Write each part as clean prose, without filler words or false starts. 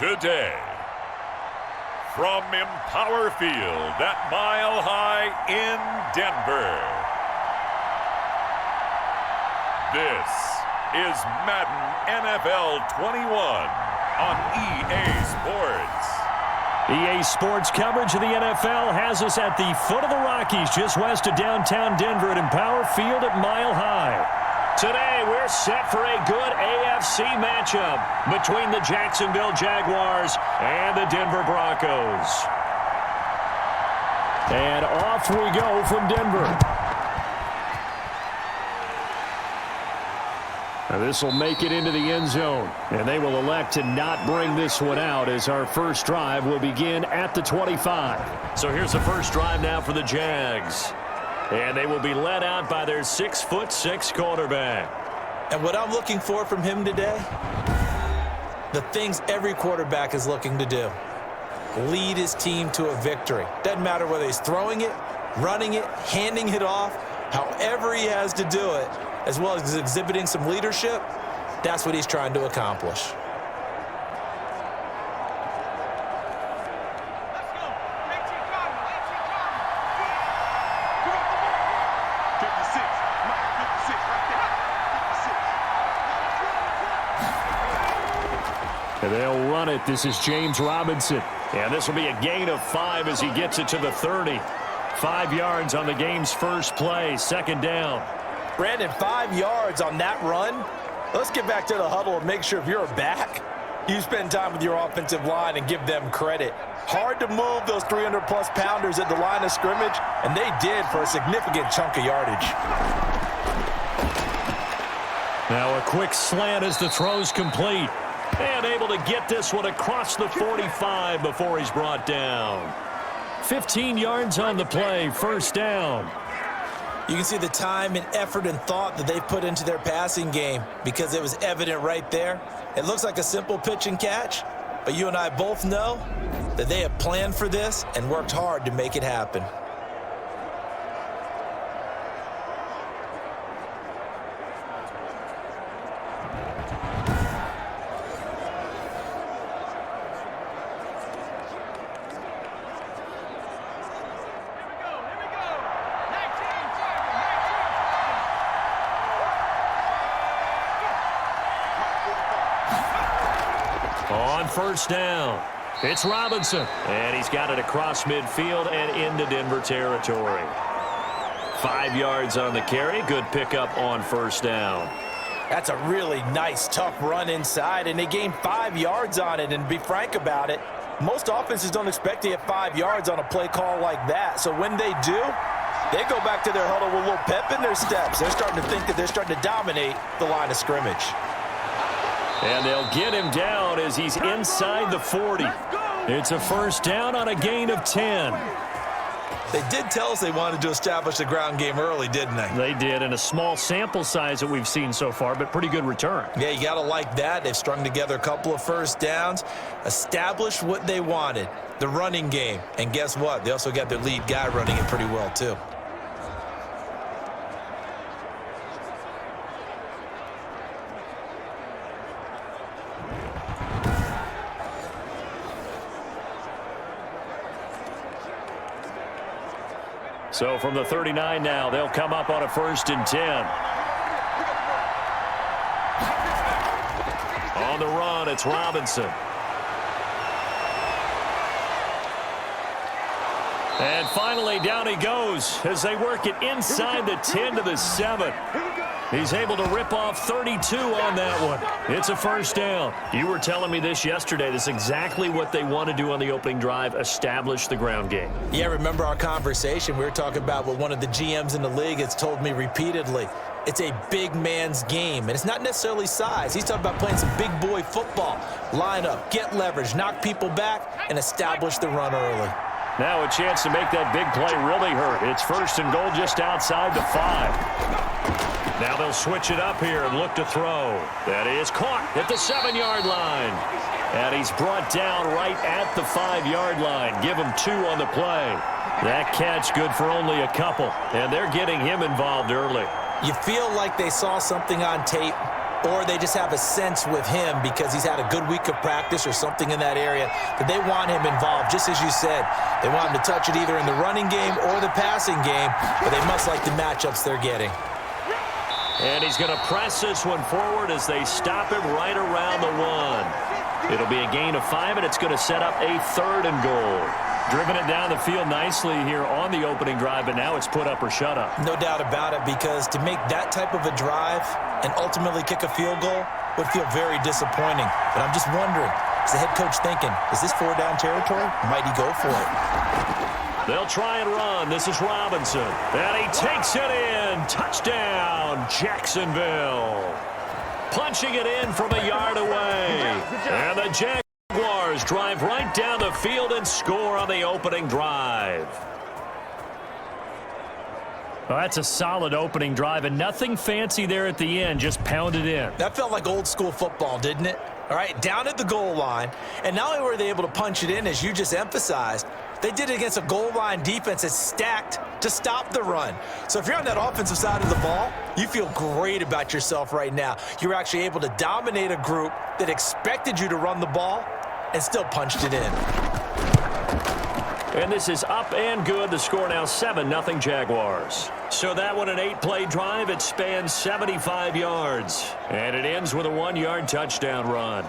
today. From Empower Field at Mile High in Denver, this is Madden NFL 21 on EA Sports. EA Sports coverage of the NFL has us at the foot of the Rockies, just west of downtown Denver at Empower Field at Mile High. Today, we're set for a good AFC matchup between the Jacksonville Jaguars and the Denver Broncos. And off we go from Denver. Now this will make it into the end zone, and they will elect to not bring this one out as our first drive will begin at the 25. So here's the first drive now for the Jags. And they will be led out by their 6'6" quarterback. And what I'm looking for from him today, the things every quarterback is looking to do. Lead his team to a victory. Doesn't matter whether he's throwing it, running it, handing it off, however he has to do it, as well as exhibiting some leadership, that's what he's trying to accomplish. And they'll run it. This is James Robinson. And this will be a gain of 5 as he gets it to the 30. 5 yards on the game's first play. Second down. Brandon, 5 yards on that run. Let's get back to the huddle and make sure if you're a back, you spend time with your offensive line and give them credit. Hard to move those 300-plus pounders at the line of scrimmage, and they did for a significant chunk of yardage. Now a quick slant as the throw's complete. And able to get this one across the 45 before he's brought down. 15 yards on the play, first down. You can see the time and effort and thought that they put into their passing game because it was evident right there. It looks like a simple pitch and catch, but you and I both know that they have planned for this and worked hard to make it happen. On first down, it's Robinson. And he's got it across midfield and into Denver territory. 5 yards on the carry. Good pickup on first down. That's a really nice, tough run inside, and they gained 5 yards on it. And to be frank about it, most offenses don't expect to get 5 yards on a play call like that. So when they do, they go back to their huddle with a little pep in their steps. They're starting to think that they're starting to dominate the line of scrimmage. And they'll get him down as he's inside the 40. It's a first down on a gain of 10. They did tell us they wanted to establish the ground game early, didn't they? They did, and a small sample size that we've seen so far, but pretty good return. Yeah, you got to like that. They've strung together a couple of first downs, established what they wanted, the running game. And guess what? They also got their lead guy running it pretty well, too. So from the 39 now, they'll come up on a 1st and 10. On the run, it's Robinson. And finally, down he goes as they work it inside the 10 to the 7. He's able to rip off 32 on that one. It's a first down. You were telling me this yesterday. This is exactly what they want to do on the opening drive, establish the ground game. Yeah, remember our conversation? We were talking about what one of the GMs in the league has told me repeatedly. It's a big man's game, and it's not necessarily size. He's talking about playing some big boy football. Line up, get leverage, knock people back, and establish the run early. Now a chance to make that big play really hurt. It's 1st and goal just outside the 5. Now they'll switch it up here and look to throw. That is caught at the 7-yard line. And he's brought down right at the 5-yard line. Give him 2 on the play. That catch good for only a couple. And they're getting him involved early. You feel like they saw something on tape or they just have a sense with him because he's had a good week of practice or something in that area that they want him involved. Just as you said, they want him to touch it either in the running game or the passing game, but they must like the matchups they're getting. And he's going to press this one forward as they stop him right around the 1. It'll be a gain of 5, and it's going to set up a 3rd and goal. Driven it down the field nicely here on the opening drive, but now it's put up or shut up. No doubt about it, because to make that type of a drive and ultimately kick a field goal would feel very disappointing. But I'm just wondering, is the head coach thinking, is this 4-down territory? Might he go for it? They'll try and run. This is Robinson. And he takes it in. Touchdown, Jacksonville. Punching it in from a yard away. And the Jaguars drive right down the field and score on the opening drive. Well, that's a solid opening drive, and nothing fancy there at the end. Just pound it in. That felt like old school football, didn't it? All right, down at the goal line. And not only were they able to punch it in, as you just emphasized, they did it against a goal line defense that's stacked to stop the run. So if you're on that offensive side of the ball, you feel great about yourself right now. You're actually able to dominate a group that expected you to run the ball and still punched it in. And this is up and good. The score now 7-0 Jaguars. So that one an 8-play drive. It spans 75 yards. And it ends with a 1-yard touchdown run.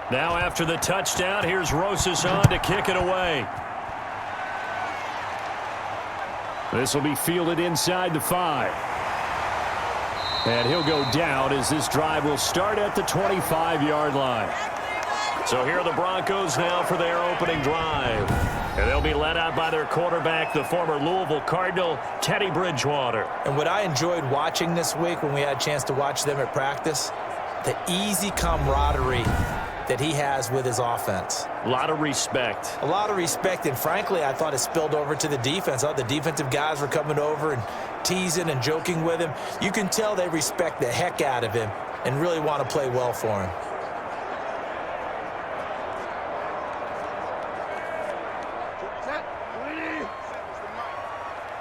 Now after the touchdown, here's Rosas on to kick it away. This will be fielded inside the 5. And he'll go down as this drive will start at the 25-yard line. So here are the Broncos now for their opening drive. And they'll be led out by their quarterback, the former Louisville Cardinal, Teddy Bridgewater. And what I enjoyed watching this week when we had a chance to watch them at practice, the easy camaraderie that he has with his offense. A lot of respect. A lot of respect, and frankly, I thought it spilled over to the defense. The defensive guys were coming over and teasing and joking with him. You can tell they respect the heck out of him and really want to play well for him.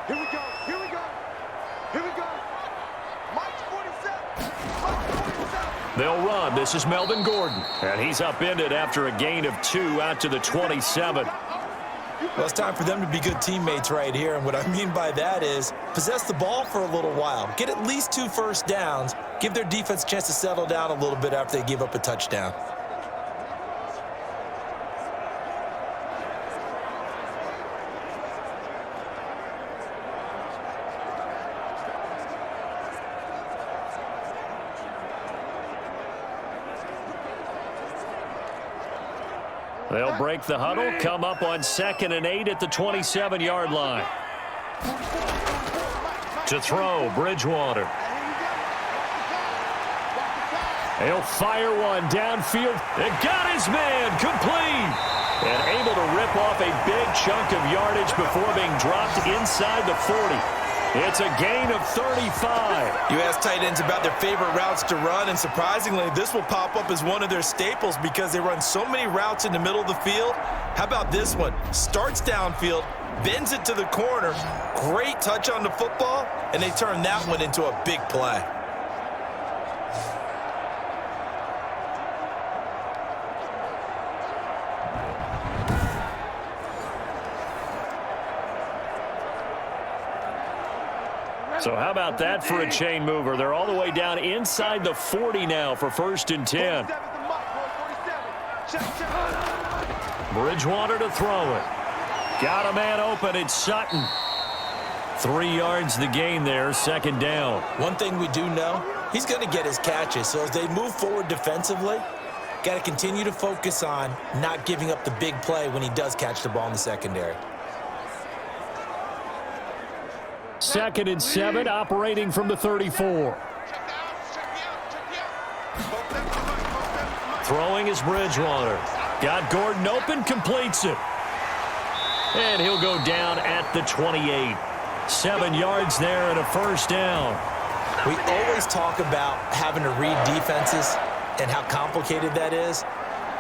Here we go, here we go, here we go. March 47, March 47. They'll run. This is Melvin Gordon. And he's upended after a gain of 2 out to the 27. Well, it's time for them to be good teammates right here. And what I mean by that is possess the ball for a little while. Get at least 2 first downs. Give their defense a chance to settle down a little bit after they give up a touchdown. They'll break the huddle, come up on 2nd and 8 at the 27-yard line. To throw, Bridgewater. He'll fire one downfield. It got his man, complete. And able to rip off a big chunk of yardage before being dropped inside the 40. It's a gain of 35. You ask tight ends about their favorite routes to run, and surprisingly, this will pop up as one of their staples because they run so many routes in the middle of the field. How about this one? Starts downfield, bends it to the corner, great touch on the football, and they turn that one into a big play. So how about that for a chain mover? They're all the way down inside the 40 now for 1st and 10. Bridgewater to throw it. Got a man open. It's Sutton. 3 yards the gain there, 2nd down. One thing we do know, he's going to get his catches. So as they move forward defensively, got to continue to focus on not giving up the big play when he does catch the ball in the secondary. 2nd and 7, operating from the 34. Throwing is Bridgewater. Got Gordon open, completes it. And he'll go down at the 28. 7 yards there and a first down. We always talk about having to read defenses and how complicated that is.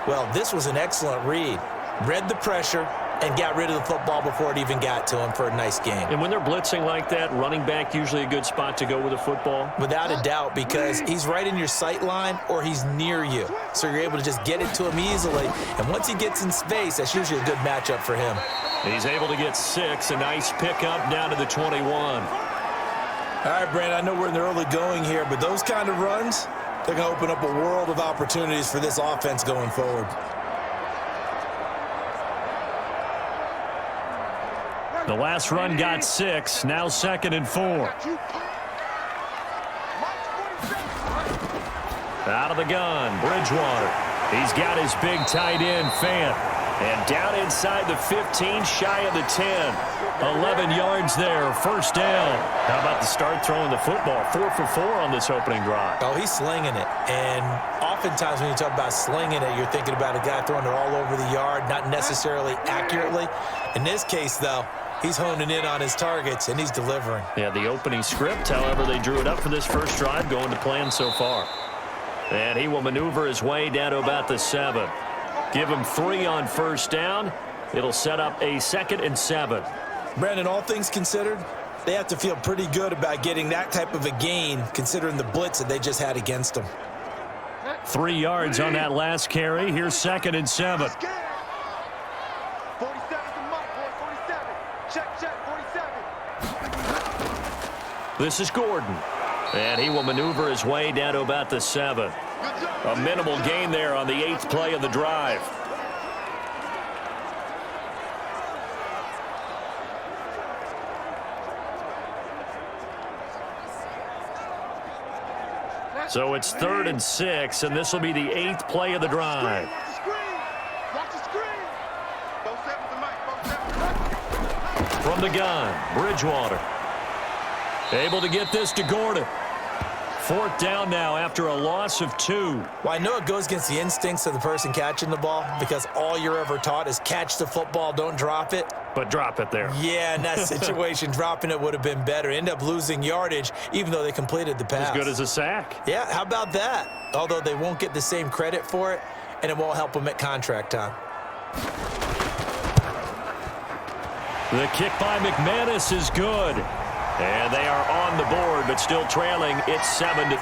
Well, this was an excellent read. Read the pressure and got rid of the football before it even got to him for a nice game. And when they're blitzing like that, running back usually a good spot to go with the football? Without a doubt, because he's right in your sight line or he's near you. So you're able to just get it to him easily. And once he gets in space, that's usually a good matchup for him. He's able to get 6. A nice pickup down to the 21. All right, Brandon, I know we're in the early going here, but those kind of runs, they're going to open up a world of opportunities for this offense going forward. The last run got 6. Now 2nd and 4. Out of the gun, Bridgewater. He's got his big tight end, Fant. And down inside the 15, shy of the 10. 11 yards there, first down. How about the start throwing the football? 4 for 4 on this opening drive. Oh, he's slinging it. And oftentimes when you talk about slinging it, you're thinking about a guy throwing it all over the yard, not necessarily accurately. In this case, though, he's honing in on his targets, and he's delivering. Yeah, the opening script, however, they drew it up for this first drive, going to plan so far. And he will maneuver his way down to about the 7. Give him 3 on first down. It'll set up a 2nd and 7. Brandon, all things considered, they have to feel pretty good about getting that type of a gain, considering the blitz that they just had against them. 3 yards on that last carry. Here's 2nd and 7. 47 to Mike, boy, 47. Check, 47. This is Gordon. And he will maneuver his way down to about the 7. A minimal gain there on the 8th play of the drive. So it's 3rd and 6, and this will be the 8th play of the drive. Watch the screen. 47 to Mike, 47. From the gun, Bridgewater. Able to get this to Gordon. 4th down now after a loss of 2. Well, I know it goes against the instincts of the person catching the ball because all you're ever taught is catch the football, don't drop it. But drop it there. Yeah, in that situation, dropping it would have been better. End up losing yardage, even though they completed the pass. As good as a sack. Yeah, how about that? Although they won't get the same credit for it, and it won't help them at contract time. The kick by McManus is good. And they are on the board, but still trailing. It's 7-3.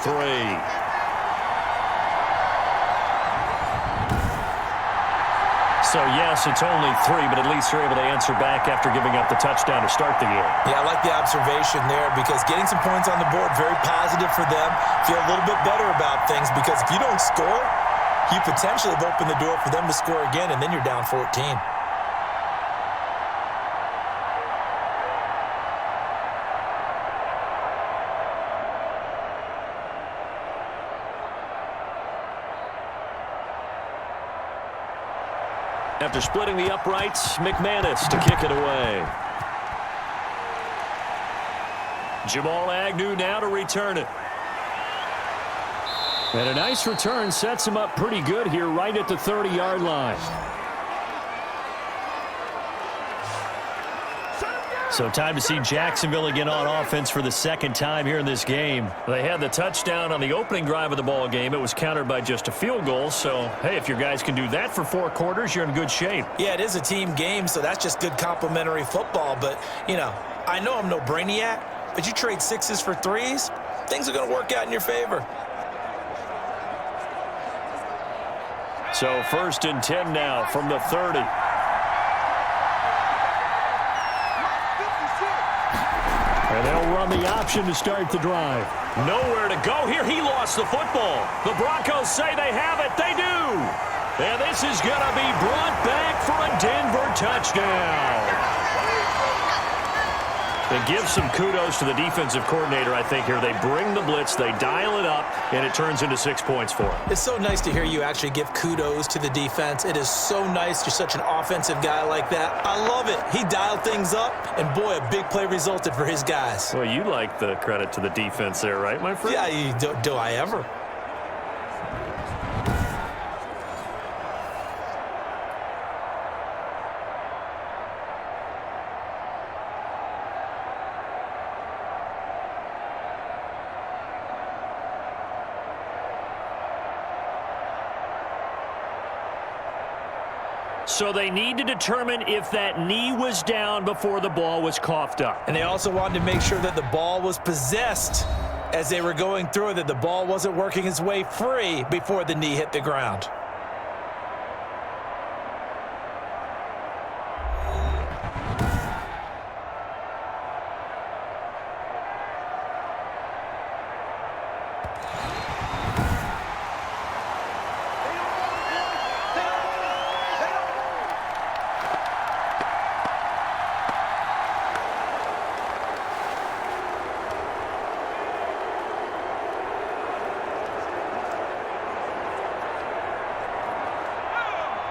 So, yes, it's only 3, but at least they're able to answer back after giving up the touchdown to start the game. Yeah, I like the observation there because getting some points on the board, very positive for them. Feel a little bit better about things because if you don't score, you potentially have opened the door for them to score again, and then you're down 14. After splitting the uprights, McManus to kick it away. Jamal Agnew now to return it. And a nice return sets him up pretty good here right at the 30-yard line. So time to see Jacksonville again on offense for the 2nd time here in this game. They had the touchdown on the opening drive of the ball game. It was countered by just a field goal. So, hey, if your guys can do that for 4 quarters, you're in good shape. Yeah, it is a team game, so that's just good complimentary football. But, you know, I know I'm no brainiac, but you trade 6s for 3s, things are going to work out in your favor. So 1st and 10 now from the 30. And they'll run the option to start the drive. Nowhere to go here. He lost the football. The Broncos say they have it. They do. And this is going to be brought back for a Denver touchdown. And give some kudos to the defensive coordinator, I think, here. They bring the blitz, they dial it up, and it turns into 6 points for them. It's so nice to hear you actually give kudos to the defense. It is so nice. You're such an offensive guy like that. I love it. He dialed things up, and boy, a big play resulted for his guys. Well, you like the credit to the defense there, right, my friend? Yeah, do I ever? So they need to determine if that knee was down before the ball was coughed up. And they also wanted to make sure that the ball was possessed as they were going through it, that the ball wasn't working its way free before the knee hit the ground.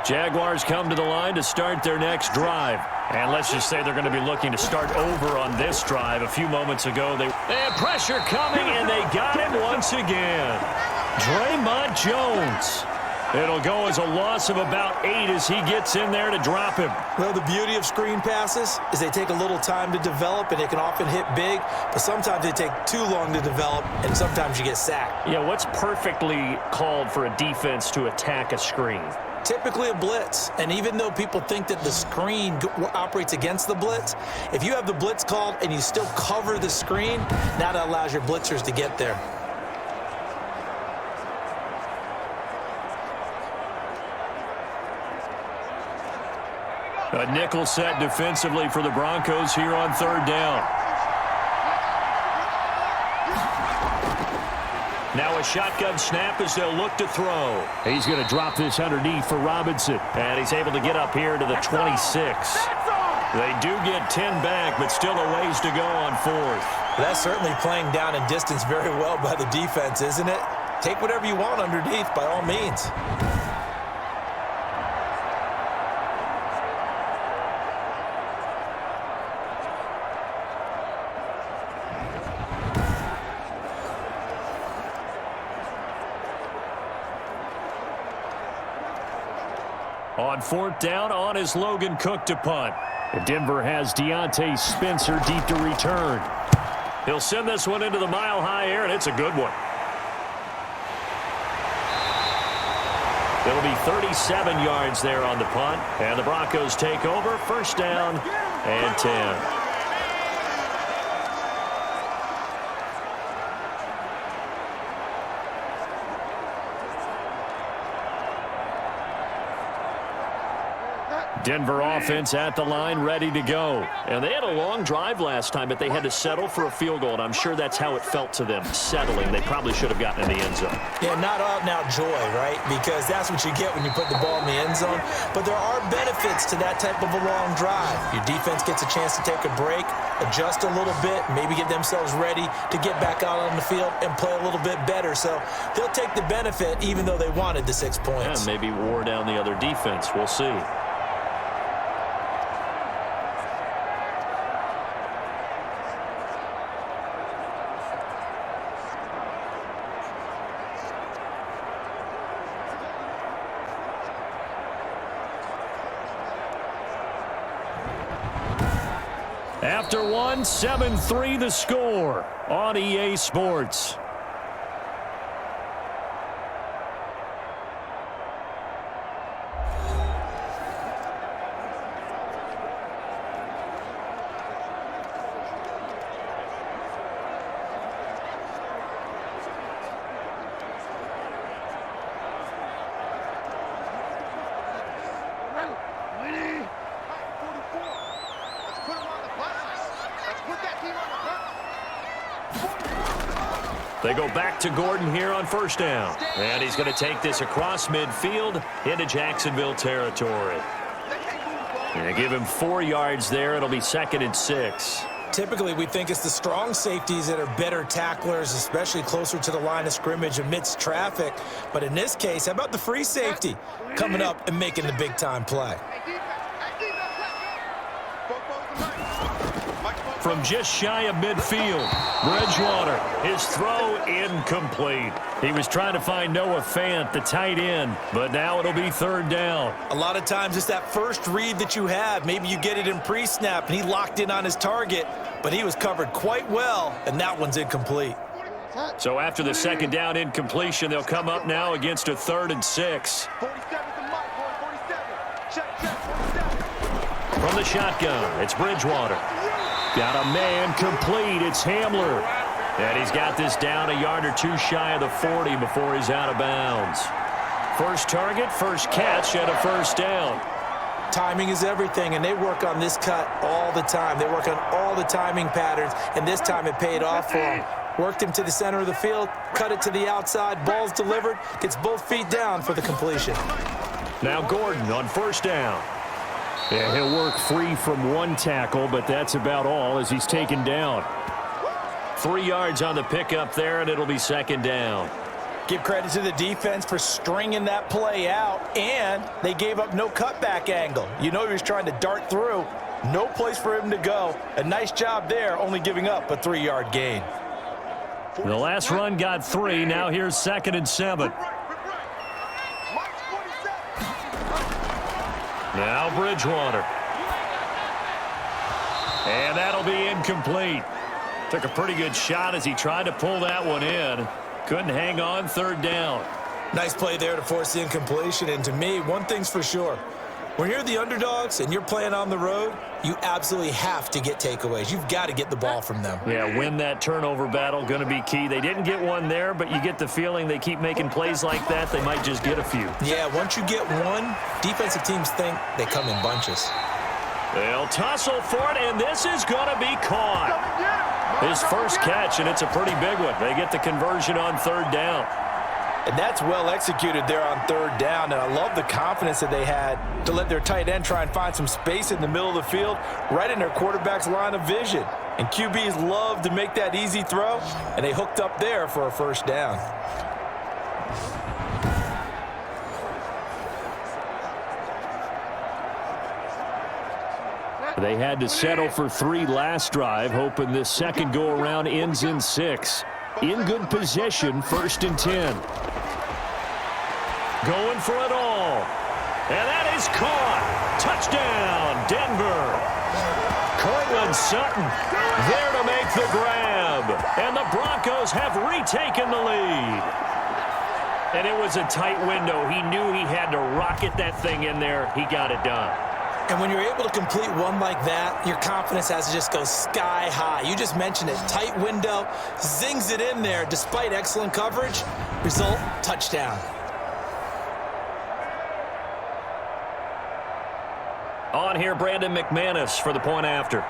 Jaguars come to the line to start their next drive. And let's just say they're going to be looking to start over on this drive. A few moments ago, they had pressure coming, and they got him once again. Draymond Jones. It'll go as a loss of about 8 as he gets in there to drop him. Well, the beauty of screen passes is they take a little time to develop, and they can often hit big, but sometimes they take too long to develop, and sometimes you get sacked. Yeah, what's perfectly called for a defense to attack a screen? Typically a blitz, and even though people think that the screen operates against the blitz, if you have the blitz called and you still cover the screen, now that allows your blitzers to get there. A nickel set defensively for the Broncos here on 3rd down. Now a shotgun snap as they'll look to throw. He's going to drop this underneath for Robinson. And he's able to get up here to the 26. They do get 10 back, but still a ways to go on 4th. That's certainly playing down in distance very well by the defense, isn't it? Take whatever you want underneath by all means. On 4th down, on is Logan Cook to punt. And Denver has Deontay Spencer deep to return. He'll send this one into the mile-high air, and it's a good one. It'll be 37 yards there on the punt. And the Broncos take over. 1st down and 10. Denver offense at the line, ready to go. And they had a long drive last time, but they had to settle for a field goal, and I'm sure that's how it felt to them, settling. They probably should have gotten in the end zone. Yeah, not out-and-out joy, right? Because that's what you get when you put the ball in the end zone. But there are benefits to that type of a long drive. Your defense gets a chance to take a break, adjust a little bit, maybe get themselves ready to get back out on the field and play a little bit better. So they'll take the benefit even though they wanted the 6 points. Yeah, maybe wore down the other defense. We'll see. After 1, 7-3 the score on EA Sports. They go back to Gordon here on 1st down. And he's going to take this across midfield into Jacksonville territory. And give him 4 yards there. It'll be 2nd and 6. Typically, we think it's the strong safeties that are better tacklers, especially closer to the line of scrimmage amidst traffic. But in this case, how about the free safety coming up and making the big-time play? From just shy of midfield, Bridgewater, his throw incomplete. He was trying to find Noah Fant, the tight end, but now it'll be third down. A lot of times it's that first read that you have. Maybe you get it in pre-snap, and he locked in on his target, but he was covered quite well, and that one's incomplete. So after the second down incompletion, they'll come up now against a 3rd and 6. 47 to Mike, boy, 47. Check, 47. From the shotgun, it's Bridgewater. Got a man complete. It's Hamler. And he's got this down a yard or two shy of the 40 before he's out of bounds. First target, first catch, and a first down. Timing is everything, and they work on this cut all the time. They work on all the timing patterns, and this time it paid off for him. Worked him to the center of the field, cut it to the outside, ball's delivered, gets both feet down for the completion. Now Gordon on first down. And he'll work free from one tackle, but that's about all as he's taken down. 3 yards on the pickup there, and it'll be second down. Give credit to the defense for stringing that play out, and they gave up no cutback angle. You know he was trying to dart through. No place for him to go. A nice job there, only giving up a 3-yard gain. The last run got 3. Now here's 2nd and 7. Now Bridgewater. And that'll be incomplete. Took a pretty good shot as he tried to pull that one in. Couldn't hang on, 3rd down. Nice play there to force the incompletion. And to me, one thing's for sure. When you're the underdogs and you're playing on the road, you absolutely have to get takeaways. You've got to get the ball from them. Yeah, win that turnover battle, going to be key. They didn't get one there, but you get the feeling they keep making plays like that, they might just get a few. Yeah, once you get one, defensive teams think they come in bunches. They'll tussle for it, and this is going to be caught. His first catch, and it's a pretty big one. They get the conversion on 3rd down. And that's well executed there on 3rd down, and I love the confidence that they had to let their tight end try and find some space in the middle of the field, right in their quarterback's line of vision. And QBs love to make that easy throw, and they hooked up there for a first down. They had to settle for 3 last drive, hoping this second go-around ends in 6. In good position, 1st and 10. Going for it all. And that is caught. Touchdown, Denver. Cortland Sutton there to make the grab. And the Broncos have retaken the lead. And it was a tight window. He knew he had to rocket that thing in there. He got it done. And when you're able to complete one like that, your confidence has to just go sky high. You just mentioned it. Tight window, zings it in there despite excellent coverage. Result, touchdown. On here, Brandon McManus for the point after.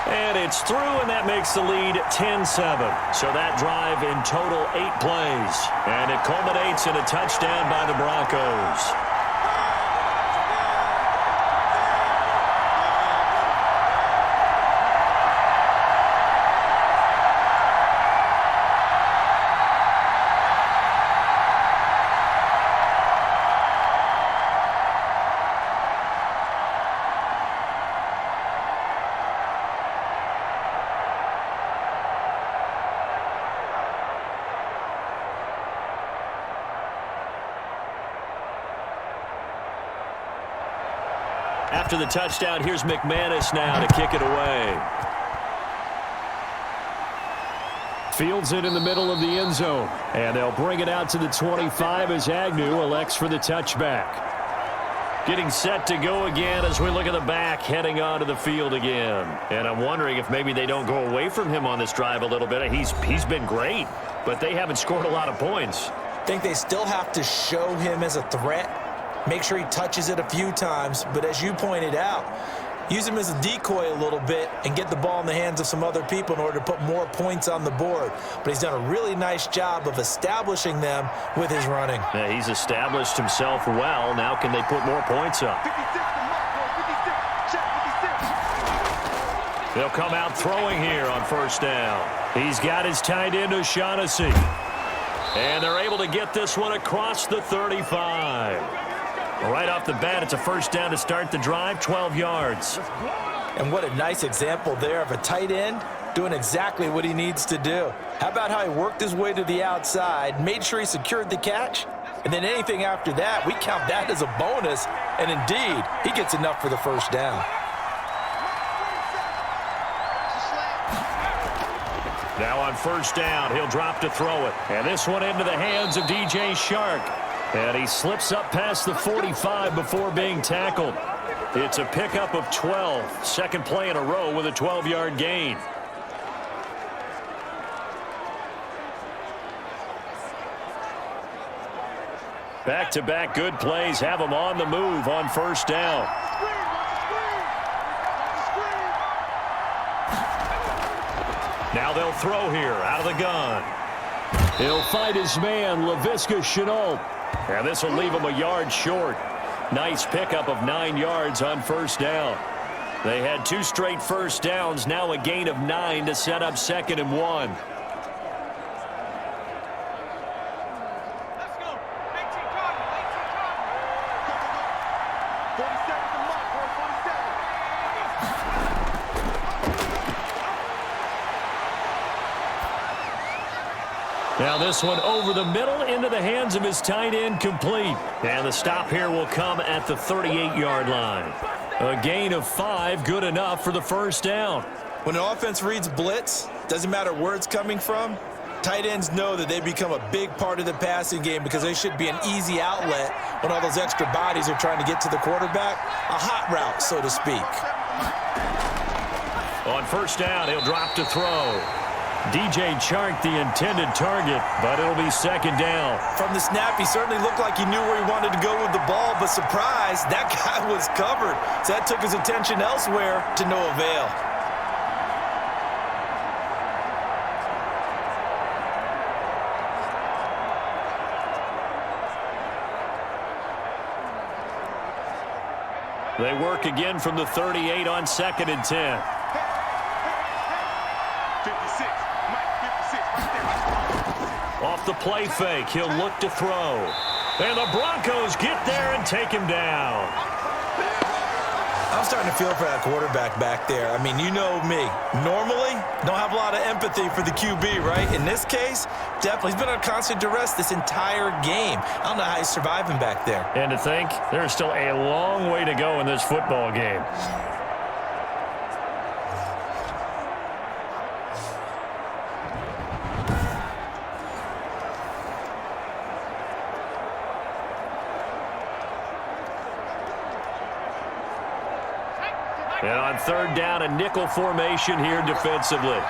And it's through, and that makes the lead 10-7. So that drive in total 8 plays. And it culminates in a touchdown by the Broncos. After the touchdown, here's McManus now to kick it away. Fields it in the middle of the end zone. And they'll bring it out to the 25 as Agnew elects for the touchback. Getting set to go again as we look at the back, heading onto the field again. And I'm wondering if maybe they don't go away from him on this drive a little bit. He's been great, but they haven't scored a lot of points. I think they still have to show him as a threat. Make sure he touches it a few times. But as you pointed out, use him as a decoy a little bit and get the ball in the hands of some other people in order to put more points on the board. But he's done a really nice job of establishing them with his running. Yeah, he's established himself well. Now can they put more points up? 56 to Marco, 56. Check 56. They'll come out throwing here on first down. He's got his tight end O'Shaughnessy. And they're able to get this one across the 35. Right off the bat, it's a first down to start the drive, 12 yards. And what a nice example there of a tight end doing exactly what he needs to do. How about how he worked his way to the outside, made sure he secured the catch, and then anything after that, we count that as a bonus, and indeed, he gets enough for the first down. Now on first down, he'll drop to throw it. And this one into the hands of DJ Shark. And he slips up past the 45 before being tackled. It's a pickup of 12. Second play in a row with a 12-yard gain. Back-to-back good plays have him on the move on first down. Now they'll throw here out of the gun. He'll fight his man, Laviska Shenault. And this will leave him a yard short. Nice pickup of 9 yards on first down. They had 2 straight first downs, now a gain of 9 to set up 2nd and 1. Let's go. 18 Cardinal, 18 Cardinal. 47 to Marco, 47. Now this one over the middle into the hands of his tight end, complete. And the stop here will come at the 38-yard line. A gain of 5, good enough for the first down. When an offense reads blitz, doesn't matter where it's coming from, tight ends know that they become a big part of the passing game because they should be an easy outlet when all those extra bodies are trying to get to the quarterback. A hot route, so to speak. On first down, he'll drop to throw. DJ Chark, the intended target, but it'll be 2nd down. From the snap, he certainly looked like he knew where he wanted to go with the ball, but surprise, that guy was covered. So that took his attention elsewhere to no avail. They work again from the 38 on 2nd and 10. 56. Off the play fake, he'll look to throw. And the Broncos get there and take him down. I'm starting to feel for that quarterback back there. I mean, you know me. Normally, don't have a lot of empathy for the QB, right? In this case, definitely. He's been on constant duress this entire game. I don't know how he's surviving back there. And to think, there's still a long way to go in this football game. And on 3rd down, a nickel formation here defensively. 56.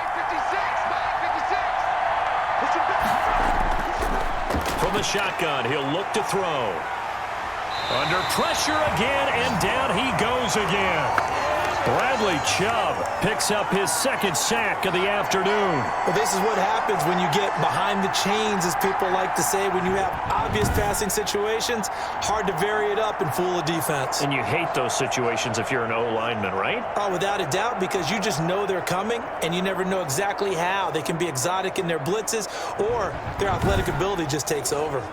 From the shotgun, he'll look to throw. Under pressure again, and down he goes again. Bradley Chubb picks up his 2nd sack of the afternoon. Well, this is what happens when you get behind the chains, as people like to say. When you have obvious passing situations, hard to vary it up and fool a defense. And you hate those situations if you're an O-lineman, right? Oh, without a doubt, because you just know they're coming, and you never know exactly how. They can be exotic in their blitzes, or their athletic ability just takes over.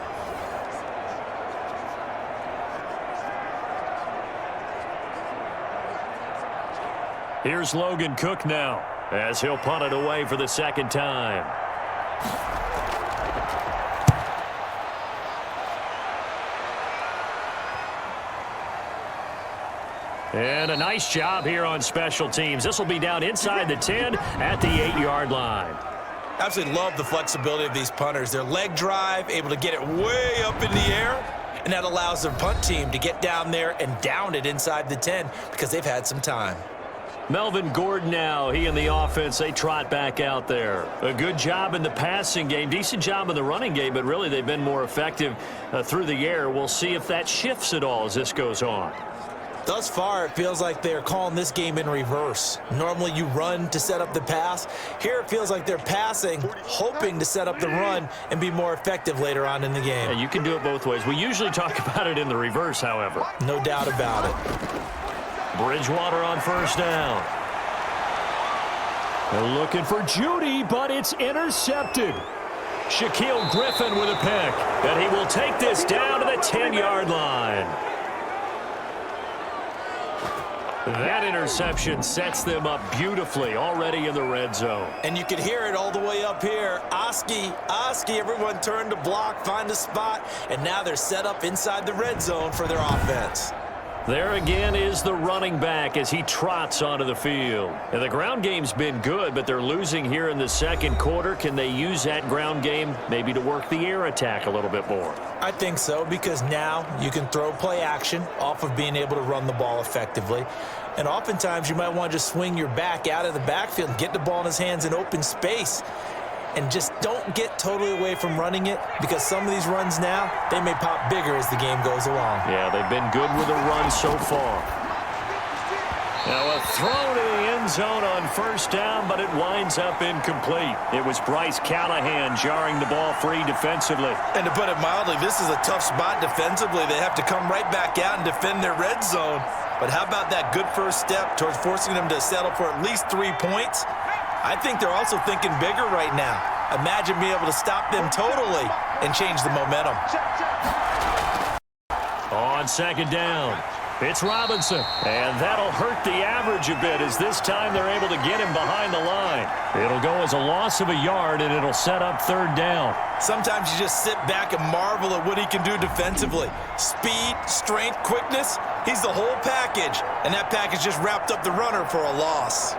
Here's Logan Cook now, as he'll punt it away for the 2nd time. And a nice job here on special teams. This will be down inside the 10 at the 8-yard line. Absolutely love the flexibility of these punters. Their leg drive, able to get it way up in the air, and that allows their punt team to get down there and down it inside the 10 because they've had some time. Melvin Gordon now, he and the offense, they trot back out there. A good job in the passing game, decent job in the running game, but really they've been more effective through the air. We'll see if that shifts at all as this goes on. Thus far, it feels like they're calling this game in reverse. Normally, you run to set up the pass. Here, it feels like they're passing, hoping to set up the run and be more effective later on in the game. Yeah, you can do it both ways. We usually talk about it in the reverse, however. No doubt about it. Bridgewater on first down. They're looking for Judy, but it's intercepted. Shaquille Griffin with a pick, and he will take this down to the 10-yard line. That interception sets them up beautifully already in the red zone. And you can hear it all the way up here. Oski, everyone turned to block, find a spot, and now they're set up inside the red zone for their offense. There again is the running back as he trots onto the field. And the ground game's been good, but they're losing here in the second quarter. Can they use that ground game maybe to work the air attack a little bit more? I think so, because now you can throw play action off of being able to run the ball effectively. And oftentimes you might want to just swing your back out of the backfield and get the ball in his hands in open space. And just don't get totally away from running it, because some of these runs now, they may pop bigger as the game goes along. Yeah, they've been good with a run so far. Now a throw to the end zone on first down, but it winds up incomplete. It was Bryce Callahan jarring the ball free defensively. And to put it mildly, this is a tough spot defensively. They have to come right back out and defend their red zone. But how about that good first step towards forcing them to settle for at least 3 points? I think they're also thinking bigger right now. Imagine being able to stop them totally and change the momentum. On second down, it's Robinson. And that'll hurt the average a bit, as this time they're able to get him behind the line. It'll go as a loss of a yard, and it'll set up third down. Sometimes you just sit back and marvel at what he can do defensively. Speed, strength, quickness, he's the whole package. And that package just wrapped up the runner for a loss.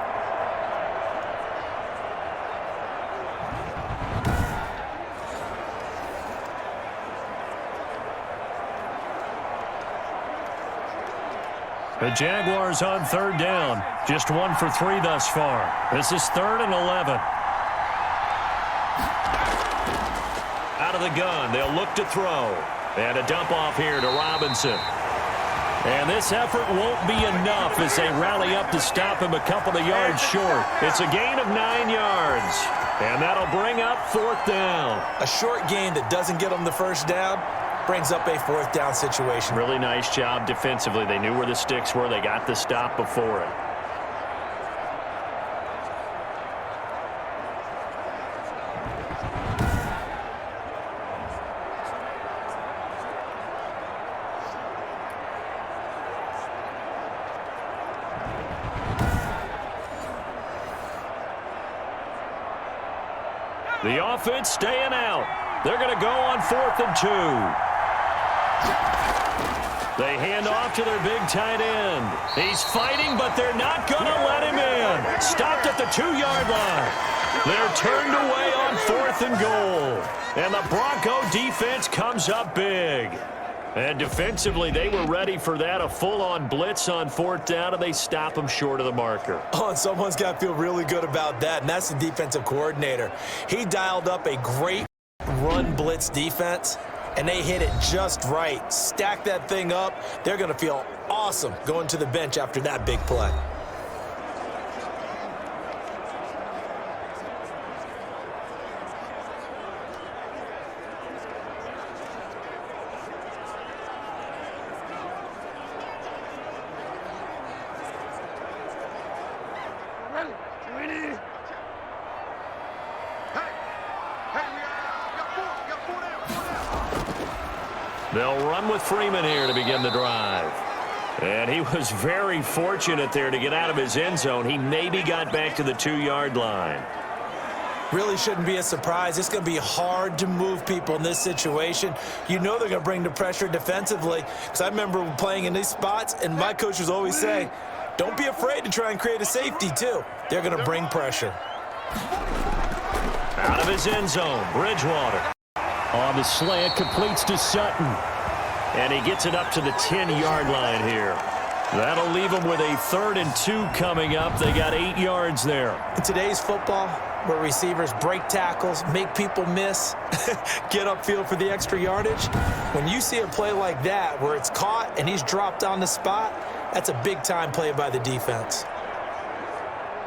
The Jaguars on third down. Just 1 for 3 thus far. This is 3rd and 11. Out of the gun, they'll look to throw. And a dump off here to Robinson. And this effort won't be enough as they rally up to stop him a couple of yards short. It's a gain of 9 yards. And that'll bring up 4th down. A short gain that doesn't get them the first down brings up a 4th down situation. Really nice job defensively. They knew where the sticks were. They got the stop before it. The offense staying out. They're going to go on 4th and 2. They hand off to their big tight end. He's fighting, but they're not going to let him in. Stopped at the 2-yard line. They're turned away on 4th and goal. And the Bronco defense comes up big. And defensively, they were ready for that, a full-on blitz on 4th down, and they stop them short of the marker. Oh, and someone's got to feel really good about that, and that's the defensive coordinator. He dialed up a great run blitz defense, and they hit it just right. Stack that thing up. They're going to feel awesome going to the bench after that big play. They'll run with Freeman here to begin the drive. And he was very fortunate there to get out of his end zone. He maybe got back to the 2-yard line. Really shouldn't be a surprise. It's going to be hard to move people in this situation. You know they're going to bring the pressure defensively. Because I remember playing in these spots, and my coaches always say, don't be afraid to try and create a safety, too. They're going to bring pressure. Out of his end zone, Bridgewater. On the slant, completes to Sutton. And he gets it up to the 10-yard line here. That'll leave them with a 3rd and 2 coming up. They got 8 yards there. In today's football, where receivers break tackles, make people miss, get upfield for the extra yardage, when you see a play like that where it's caught and he's dropped on the spot, That's a big-time play by the defense.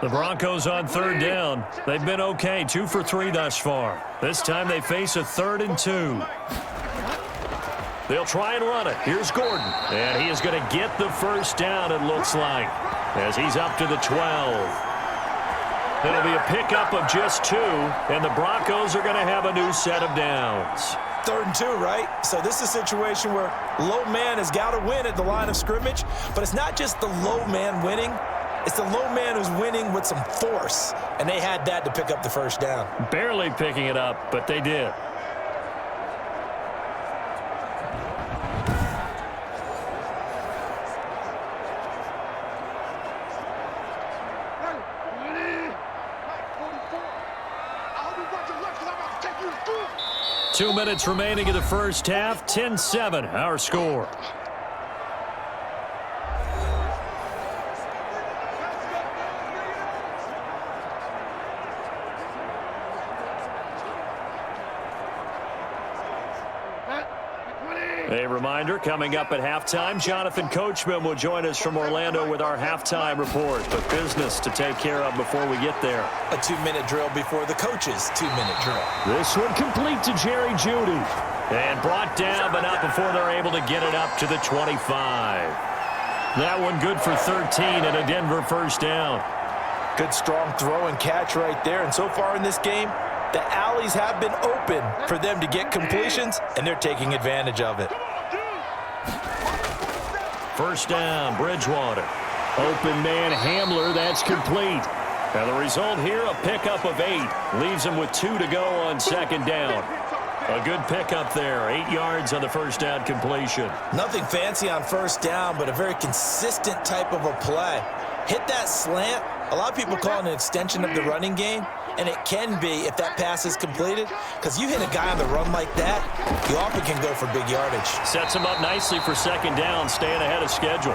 The Broncos on third down. They've been okay, 2 for 3 thus far. This time they face a 3rd and 2. They'll try and run it. Here's Gordon. And he is going to get the first down, it looks like, as he's up to the 12. It'll be a pickup of just 2, and the Broncos are going to have a new set of downs. 3rd and 2, right? So this is a situation where low man has got to win at the line of scrimmage, but it's not just the low man winning. It's the low man who's winning with some force, and they had that to pick up the first down. Barely picking it up, but they did. Two minutes remaining in the first half. 10-7, our score. A reminder, coming up at halftime, Jonathan Coachman will join us from Orlando with our halftime report. But business to take care of before we get there. A 2-minute drill before the coach's 2-minute drill. This one complete to Jerry Jeudy. And brought down, but not before they're able to get it up to the 25. That one good for 13 and a Denver first down. Good strong throw and catch right there. And so far in this game, the alleys have been open for them to get completions, and they're taking advantage of it. First down, Bridgewater. Open man Hamler, that's complete. Now the result here, a pickup of 8. Leaves him with 2 to go on second down. A good pickup there, 8 yards on the first down completion. Nothing fancy on first down, but a very consistent type of a play. Hit that slant. A lot of people call it an extension of the running game. And it can be if that pass is completed, because you hit a guy on the run like that, you often can go for big yardage. Sets him up nicely for second down, staying ahead of schedule.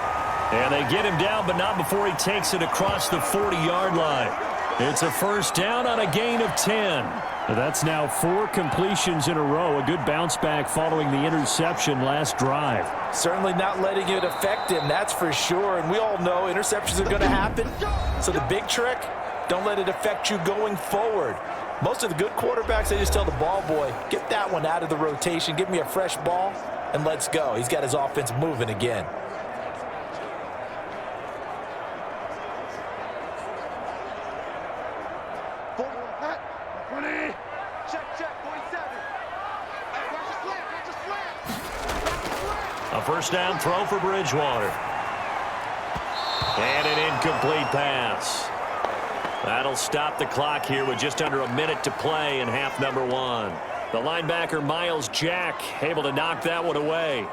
And they get him down, but not before he takes it across the 40-yard line. It's a first down on a gain of 10. That's now 4 completions in a row. A good bounce back following the interception last drive. Certainly not letting it affect him, that's for sure. And we all know interceptions are going to happen. So the big trick, don't let it affect you going forward. Most of the good quarterbacks, they just tell the ball boy, get that one out of the rotation, give me a fresh ball, and let's go. He's got his offense moving again. A first down throw for Bridgewater. And an incomplete pass. That'll stop the clock here with just under a minute to play in half number 1. The linebacker, Miles Jack, able to knock that one away.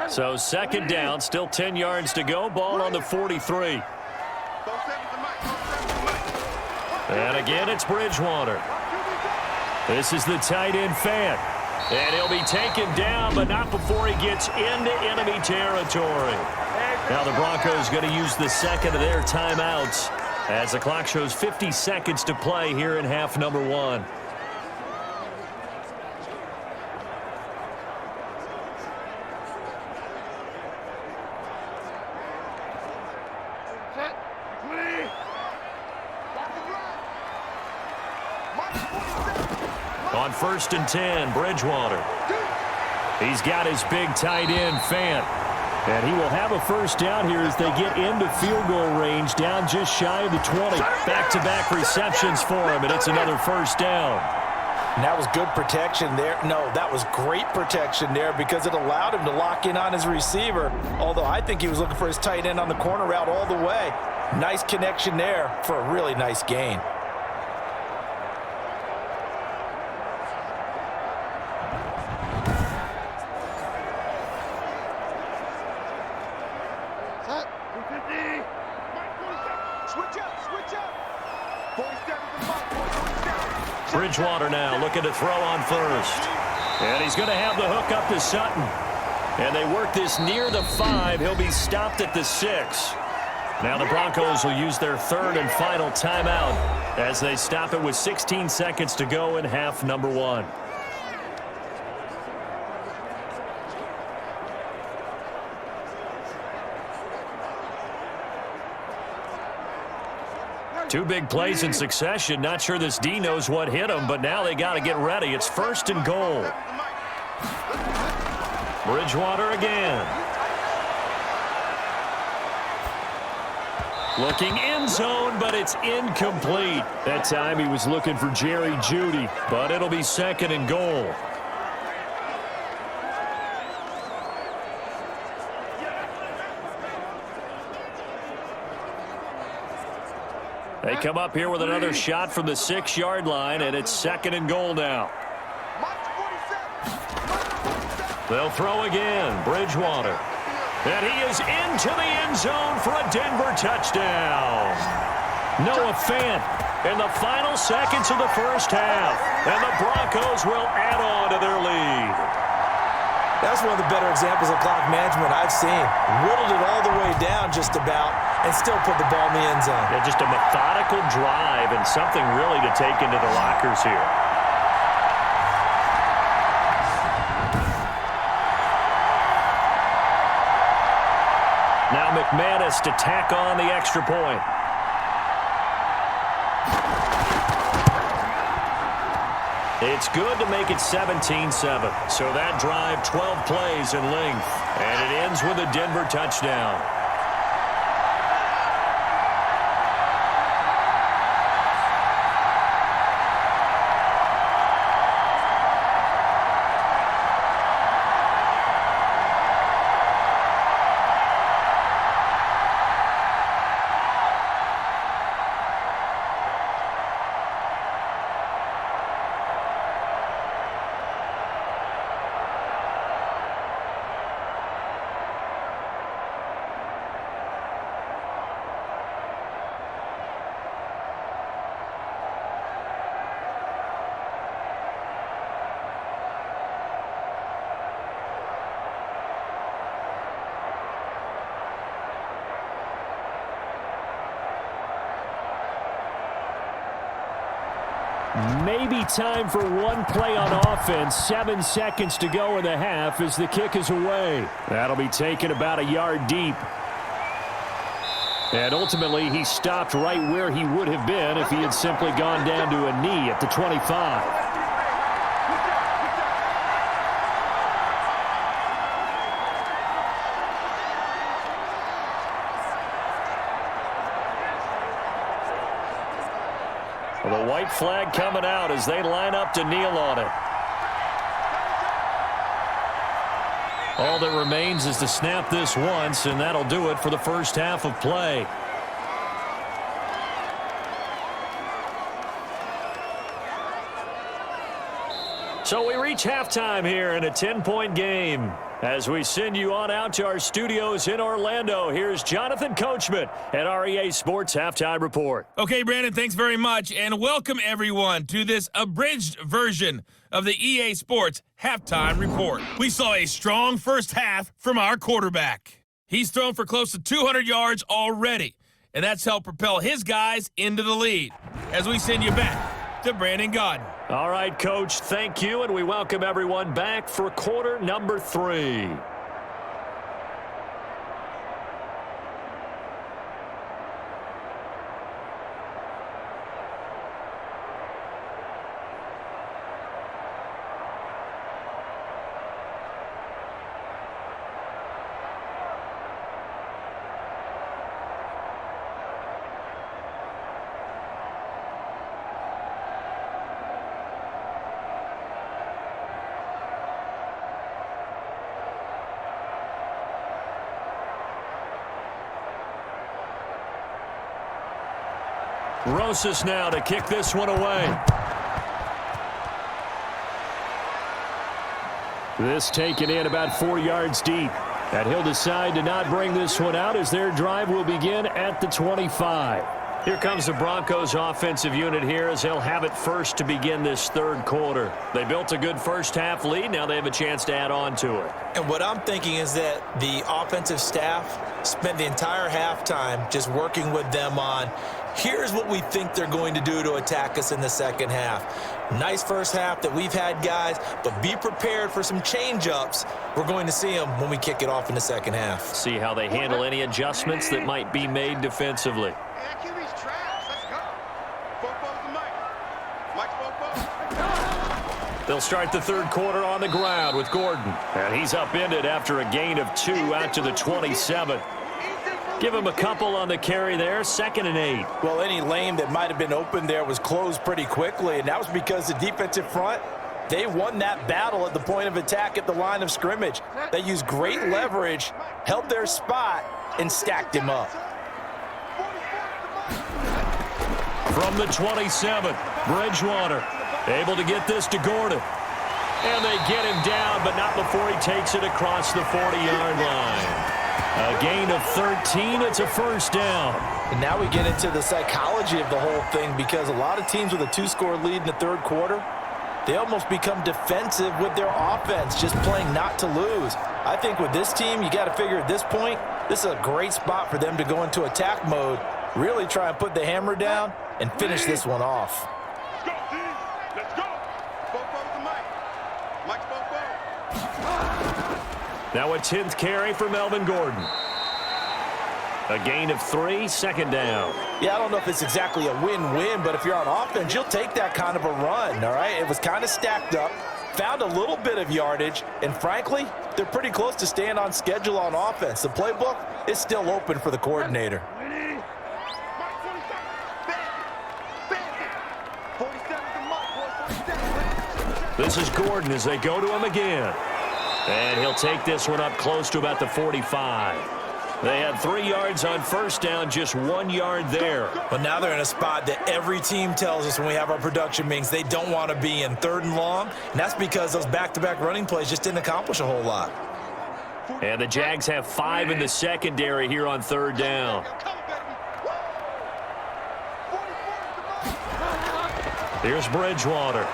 So second down, still 10 yards to go. Ball on the 43. And again, it's Bridgewater. This is the tight end Fant. And he'll be taken down, but not before he gets into enemy territory. Now the Broncos going to use the second of their timeouts as the clock shows 50 seconds to play here in half number 1. On first and 10, Bridgewater. He's got his big tight end, Fant. And he will have a first down here as they get into field goal range, down just shy of the 20. Back-to-back receptions for him, and it's another first down. And that was good protection there. No, that was great protection there because it allowed him to lock in on his receiver, although I think he was looking for his tight end on the corner route all the way. Nice connection there for a really nice gain. Bridgewater now looking to throw on first. And he's going to have the hook up to Sutton. And they work this near the 5. He'll be stopped at the 6. Now the Broncos will use their third and final timeout as they stop it with 16 seconds to go in half number 1. Two big plays in succession. Not sure this D knows what hit him, but now they got to get ready. It's first and goal. Bridgewater again. Looking end zone, but it's incomplete. That time he was looking for Jerry Jeudy, but it'll be second and goal. They come up here with another shot from the 6-yard line, and it's second and goal now. They'll throw again. Bridgewater. And he is into the end zone for a Denver touchdown. Noah Fant in the final seconds of the first half. And the Broncos will add on to their lead. That's one of the better examples of clock management I've seen. Whittled it all the way down just about and still put the ball in the end zone. Yeah, just a methodical drive and something really to take into the lockers here. Now McManus to tack on the extra point. It's good to make it 17-7. So that drive, 12 plays in length. And it ends with a Denver touchdown. Maybe time for one play on offense. 7 seconds to go in the half as the kick is away. That'll be taken about a yard deep. And ultimately, he stopped right where he would have been if he had simply gone down to a knee at the 25. The white flag coming out as they line up to kneel on it. All that remains is to snap this once, and that'll do it for the first half of play. So we reach halftime here in a 10-point game. As we send you on out to our studios in Orlando, here's Jonathan Coachman at our EA Sports Halftime Report. Okay, Brandon, thanks very much, and welcome everyone to this abridged version of the EA Sports Halftime Report. We saw a strong first half from our quarterback. He's thrown for close to 200 yards already, and that's helped propel his guys into the lead. As we send you back to Brandon Gaudin. All right, Coach, thank you, and we welcome everyone back for quarter number 3. Rosas now to kick this one away. This taken in about 4 yards deep. And he'll decide to not bring this one out as their drive will begin at the 25. Here comes the Broncos offensive unit here as they'll have it first to begin this third quarter. They built a good first half lead. Now they have a chance to add on to it. And what I'm thinking is that the offensive staff spent the entire halftime just working with them on, here's what we think they're going to do to attack us in the second half. Nice first half that we've had, guys, but be prepared for some change-ups. We're going to see them when we kick it off in the second half. See how they handle any adjustments that might be made defensively. They'll start the third quarter on the ground with Gordon. And he's upended after a gain of 2 out to the 27. Give him a couple on the carry there, 2nd and 8. Well, any lane that might have been open there was closed pretty quickly, and that was because the defensive front, they won that battle at the point of attack at the line of scrimmage. They used great leverage, held their spot, and stacked him up. From the 27, Bridgewater able to get this to Gordon. And they get him down, but not before he takes it across the 40-yard line. A gain of 13. It's a first down. And now we get into the psychology of the whole thing, because a lot of teams with a 2-score lead in the third quarter, they almost become defensive with their offense, just playing not to lose. I think with this team, you got to figure at this point, this is a great spot for them to go into attack mode, really try and put the hammer down and finish this one off. Now a 10th carry for Melvin Gordon. A gain of 3, 2nd down. Yeah, I don't know if it's exactly a win-win, but if you're on offense, you'll take that kind of a run, all right? It was kind of stacked up, found a little bit of yardage, and frankly, they're pretty close to staying on schedule on offense. The playbook is still open for the coordinator. This is Gordon as they go to him again. And he'll take this one up close to about the 45. They had 3 yards on first down, just 1 yard there. But now they're in a spot that every team tells us when we have our production meetings they don't want to be in, 3rd and long. And that's because those back-to-back running plays just didn't accomplish a whole lot. And the Jags have 5 in the secondary here on 3rd down. Here's Bridgewater.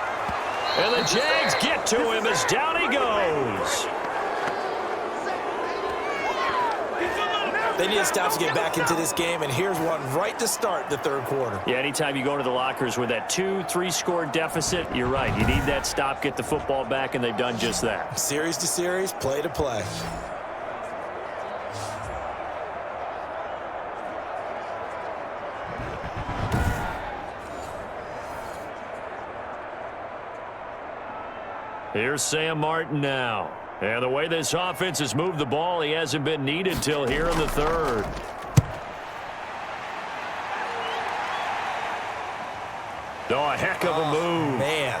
And the Jags get to him as down he goes. They need a stop to get back into this game, and here's one right to start the third quarter. Yeah, anytime you go into the lockers with that 2-3 score deficit, you're right. You need that stop, get the football back, and they've done just that. Series to series, play to play. Here's Sam Martin now. And the way this offense has moved the ball, he hasn't been needed till here in the third. Oh, a heck of a move. Man.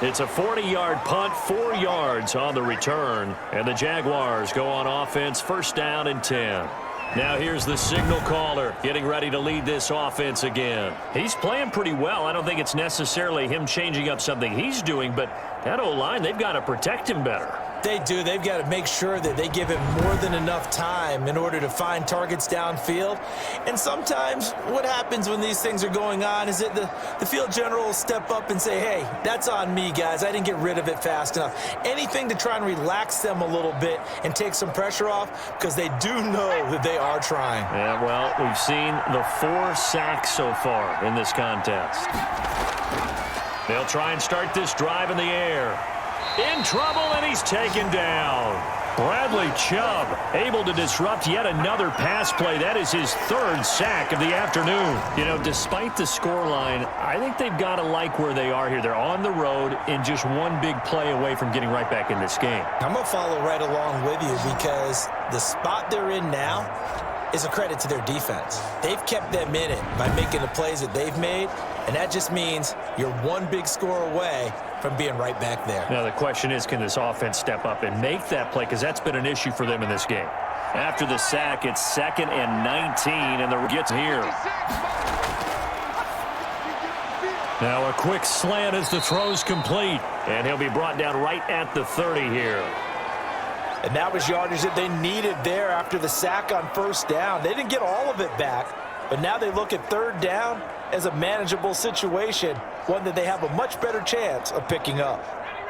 It's a 40-yard punt, 4 yards on the return. And the Jaguars go on offense, 1st down and 10. Now here's the signal caller getting ready to lead this offense again. He's playing pretty well. I don't think it's necessarily him changing up something he's doing, but that O-line, they've got to protect him better. They do. They've got to make sure that they give him more than enough time in order to find targets downfield. And sometimes what happens when these things are going on is that the field general will step up and say, hey, that's on me, guys. I didn't get rid of it fast enough. Anything to try and relax them a little bit and take some pressure off, because they do know that they are trying. Yeah, well, we've seen the 4 sacks so far in this contest. They'll try and start this drive in the air. In trouble, and he's taken down. Bradley Chubb able to disrupt yet another pass play. That is his 3rd sack of the afternoon. You know, despite the scoreline, I think they've got to like where they are here. They're on the road and just one big play away from getting right back in this game. I'm going to follow right along with you, because the spot they're in now is a credit to their defense. They've kept them in it by making the plays that they've made, and that just means you're one big score away from being right back there. Now the question is, can this offense step up and make that play, because that's been an issue for them in this game. After the sack, it's 2nd and 19, and the gets here. Now a quick slant as the throw's complete, and he'll be brought down right at the 30 here. And that was yardage that they needed there after the sack on 1st down. They didn't get all of it back, But now they look at third down as a manageable situation, one that they have a much better chance of picking up.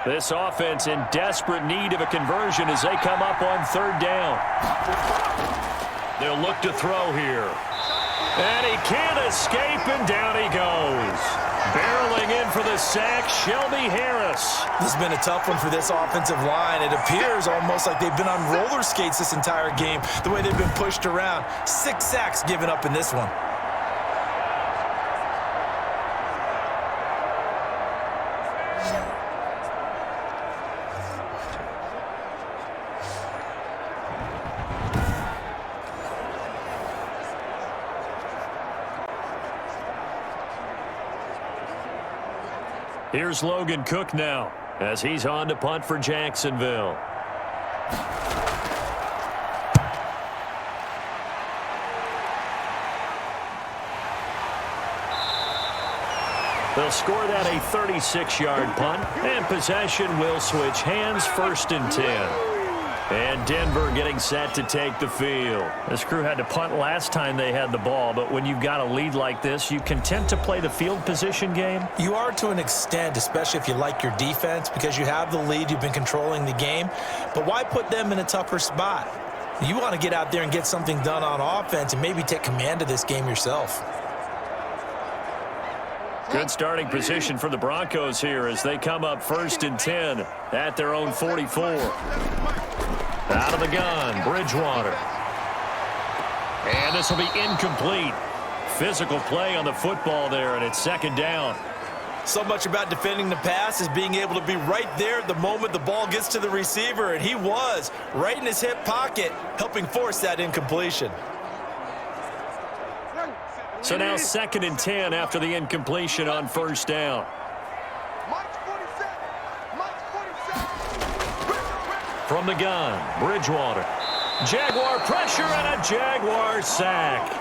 This offense in desperate need of a conversion as they come up on third down. They'll look to throw here. And he can't escape, and down he goes. Barreling in for the sack, Shelby Harris. This has been a tough one for this offensive line. It appears almost like they've been on roller skates this entire game, the way they've been pushed around. 6 sacks given up in this one. Here's Logan Cook now as he's on to punt for Jacksonville. They'll score that a 36-yard punt, and possession will switch hands, 1st and 10. And Denver getting set to take the field. This crew had to punt last time they had the ball, but when you've got a lead like this, you content to play the field position game? You are to an extent, especially if you like your defense, because you have the lead, you've been controlling the game. But why put them in a tougher spot? You want to get out there and get something done on offense and maybe take command of this game yourself. Good starting position for the Broncos here as they come up 1st and 10 at their own 44. Out of the gun, Bridgewater. And this will be incomplete. Physical play on the football there, and it's 2nd down. So much about defending the pass is being able to be right there at the moment the ball gets to the receiver, and he was right in his hip pocket, helping force that incompletion. So now 2nd and 10 after the incompletion on 1st down. From the gun, Bridgewater. Jaguar pressure and a Jaguar sack.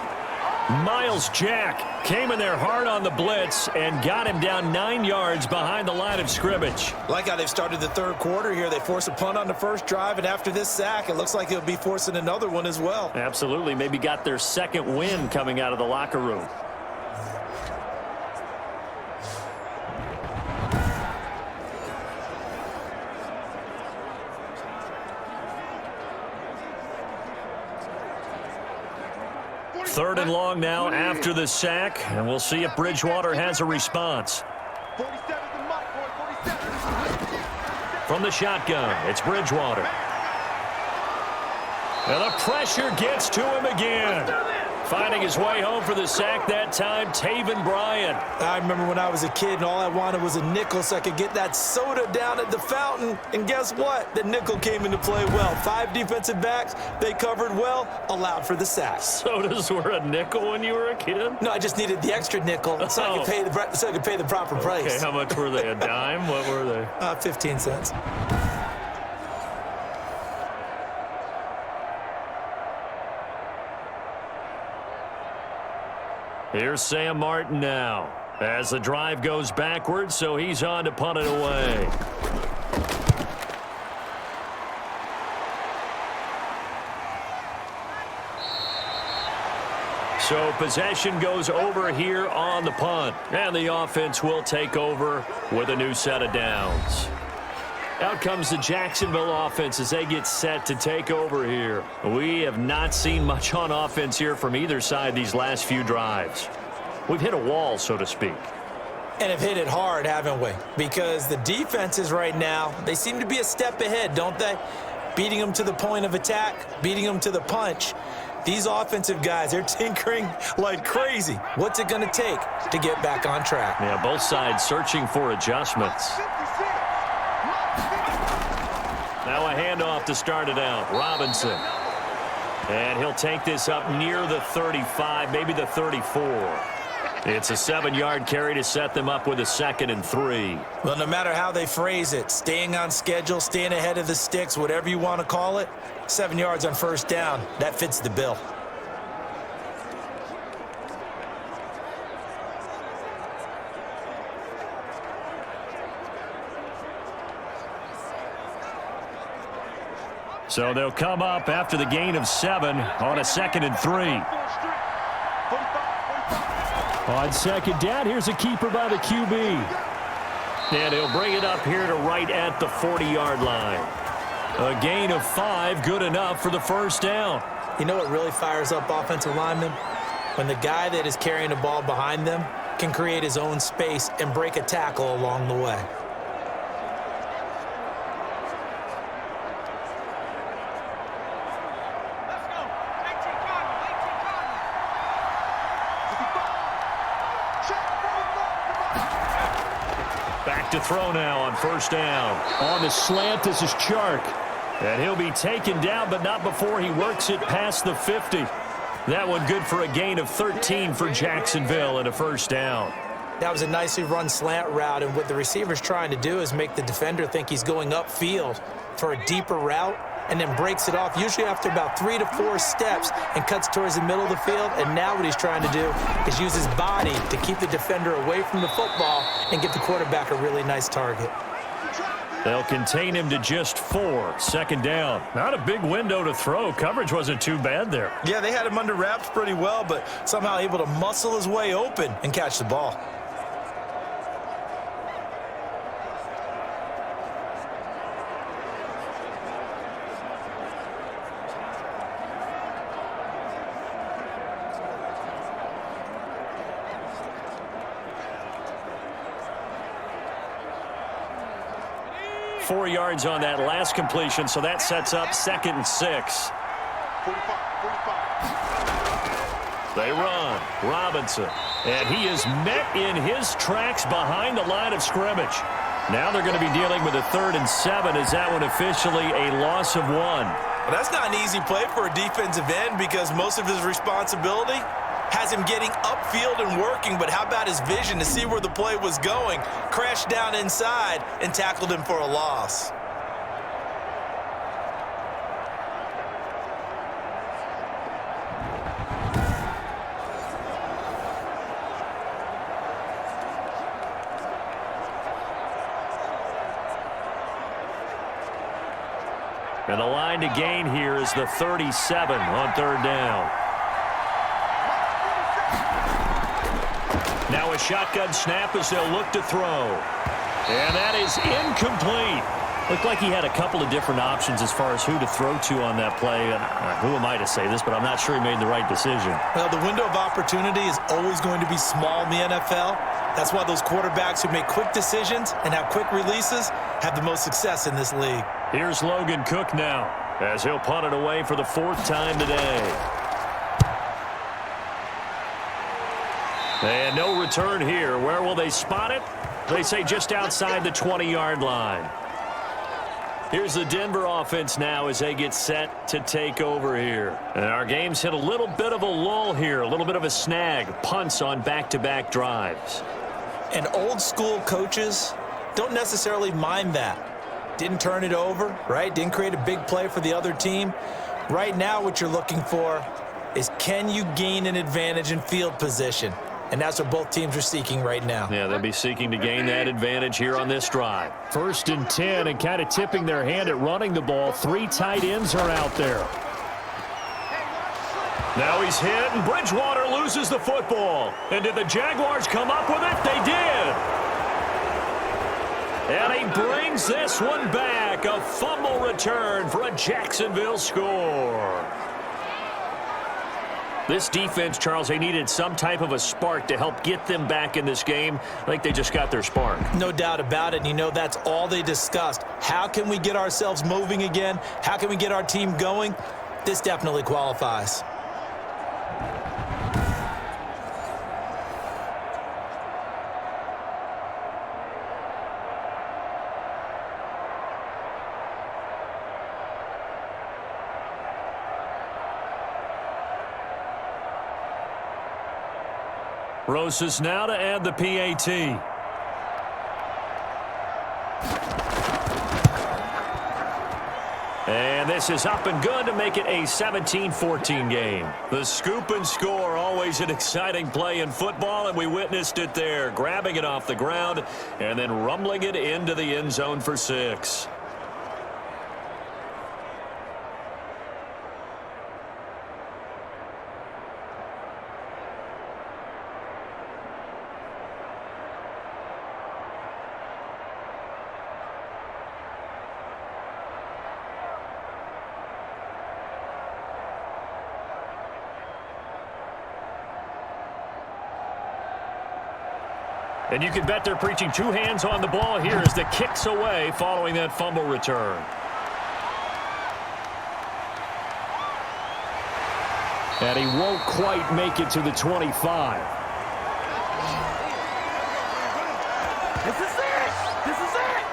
Miles Jack came in there hard on the blitz and got him down 9 yards behind the line of scrimmage. Like how they've started the 3rd quarter here. They force a punt on the 1st drive, and after this sack, it looks like they'll be forcing another one as well. Absolutely. Maybe got their 2nd win coming out of the locker room. Third and long now after the sack, and we'll see if Bridgewater has a response. From the shotgun, it's Bridgewater. And the pressure gets to him again. Finding his way home for the sack that time, Taven Bryan. I remember when I was a kid and all I wanted was a nickel so I could get that soda down at the fountain. And guess what? The nickel came into play well. 5 defensive backs, they covered well, allowed for the sack. Sodas were a nickel when you were a kid? No, I just needed the extra nickel so I could pay the proper price. Okay, how much were they? A dime? What were they? 15 cents. Here's Sam Martin now as the drive goes backwards, so he's on to punt it away. So possession goes over here on the punt, and the offense will take over with a new set of downs. Out comes the Jacksonville offense as they get set to take over here. We have not seen much on offense here from either side these last few drives. We've hit a wall, so to speak. And have hit it hard, haven't we? Because the defenses right now, they seem to be a step ahead, don't they? Beating them to the point of attack, beating them to the punch. These offensive guys, they're tinkering like crazy. What's it going to take to get back on track? Yeah, both sides searching for adjustments. Now a handoff to start it out. Robinson. And he'll take this up near the 35, maybe the 34. It's a 7-yard carry to set them up with a 2nd and 3. Well, no matter how they phrase it, staying on schedule, staying ahead of the sticks, whatever you want to call it, 7 yards on 1st down, that fits the bill. So they'll come up after the gain of 7 on a 2nd and 3. On second down, here's a keeper by the QB. And he'll bring it up here to right at the 40-yard line. A gain of 5, good enough for the first down. You know what really fires up offensive linemen? When the guy that is carrying the ball behind them can create his own space and break a tackle along the way. Back to throw now on first down. On the slant, this is Chark. And he'll be taken down, but not before he works it past the 50. That one good for a gain of 13 for Jacksonville and a first down. That was a nicely run slant route, and what the receiver's trying to do is make the defender think he's going upfield for a deeper route, and then breaks it off, usually after about 3 to 4 steps, and cuts towards the middle of the field. And now what he's trying to do is use his body to keep the defender away from the football and give the quarterback a really nice target. They'll contain him to just 4. Second down. Not a big window to throw. Coverage wasn't too bad there. Yeah, they had him under wraps pretty well, but somehow able to muscle his way open and catch the ball. Four yards on that last completion, so that sets up 2nd and 6. 45. They run. Robinson. And he is met in his tracks behind the line of scrimmage. Now they're going to be dealing with a 3rd and 7. Is that one officially a loss of 1? Well, that's not an easy play for a defensive end because most of his responsibility has him getting upfield and working, but how about his vision to see where the play was going? Crashed down inside and tackled him for a loss. And the line to gain here is the 37 on 3rd down. Now a shotgun snap as they'll look to throw. And that is incomplete. Looked like he had a couple of different options as far as who to throw to on that play. And who am I to say this, but I'm not sure he made the right decision. Well, the window of opportunity is always going to be small in the NFL. That's why those quarterbacks who make quick decisions and have quick releases have the most success in this league. Here's Logan Cook now as he'll punt it away for the 4th time today. And no return here. Where will they spot it? They say just outside the 20-yard line. Here's the Denver offense now as they get set to take over here. And our game's hit a little bit of a lull here, a little bit of a snag. Punts on back-to-back drives. And old school coaches don't necessarily mind that. Didn't turn it over, right? Didn't create a big play for the other team. Right now what you're looking for is can you gain an advantage in field position? And that's what both teams are seeking right now. Yeah, they'll be seeking to gain that advantage here on this drive. 1st and 10 and kind of tipping their hand at running the ball. 3 tight ends are out there. Now he's hit, and Bridgewater loses the football. And did the Jaguars come up with it? They did. And he brings this one back. A fumble return for a Jacksonville score. This defense, Charles, they needed some type of a spark to help get them back in this game. I think they just got their spark. No doubt about it. And you know, that's all they discussed. How can we get ourselves moving again? How can we get our team going? This definitely qualifies. Rosas now to add the PAT. And this is up and good to make it a 17-14 game. The scoop and score, always an exciting play in football, and we witnessed it there. Grabbing it off the ground and then rumbling it into the end zone for 6. And you can bet they're preaching two hands on the ball here as the kick's away following that fumble return. And he won't quite make it to the 25. This is it! This is it!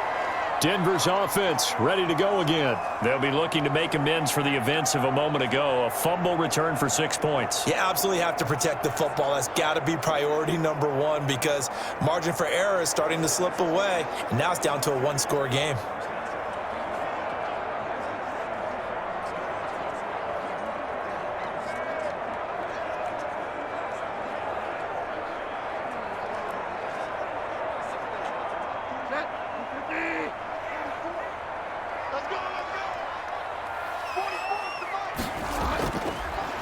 Denver's offense ready to go again. They'll be looking to make amends for the events of a moment ago. A fumble return for 6 points. You absolutely have to protect the football. That's got to be priority number one because margin for error is starting to slip away. And now it's down to a one-score game.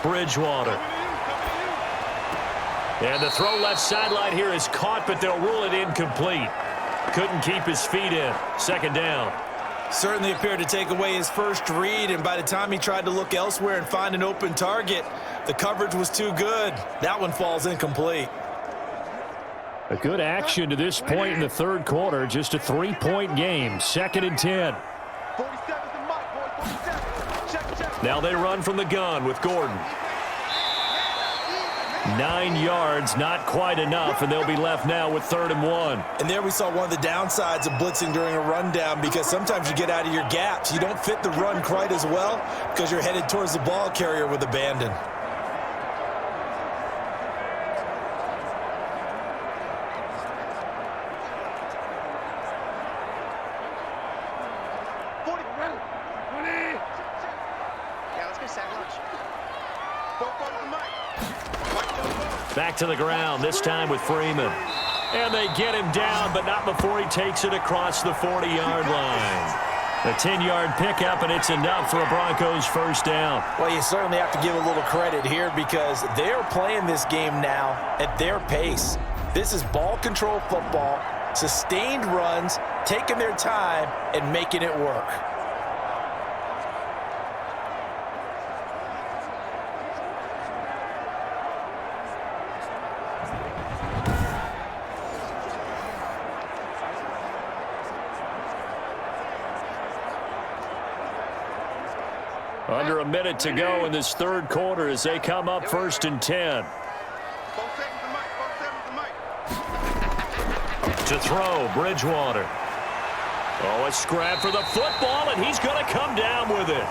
Bridgewater. And the throw left sideline here is caught, but they'll rule it incomplete. Couldn't keep his feet in. Second down. Certainly appeared to take away his first read, and by the time he tried to look elsewhere and find an open target, the coverage was too good. That one falls incomplete. A good action to this point in the third quarter. Just a 3-point game. 2nd and 10. 47's the mic, boys. 47. Check. Now they run from the gun with Gordon. 9 yards, not quite enough, and they'll be left now with 3rd and 1. And there we saw one of the downsides of blitzing during a rundown because sometimes you get out of your gaps. You don't fit the run quite as well because you're headed towards the ball carrier with abandon. Back to the ground, this time with Freeman. And they get him down, but not before he takes it across the 40-yard line. A 10-yard pickup, and it's enough for a Broncos first down. Well, you certainly have to give a little credit here because they're playing this game now at their pace. This is ball control football, sustained runs, taking their time, and making it work. Under a minute to go in this third quarter as they come up 1st and 10. To throw, Bridgewater. Oh, a scrap for the football, and he's going to come down with it.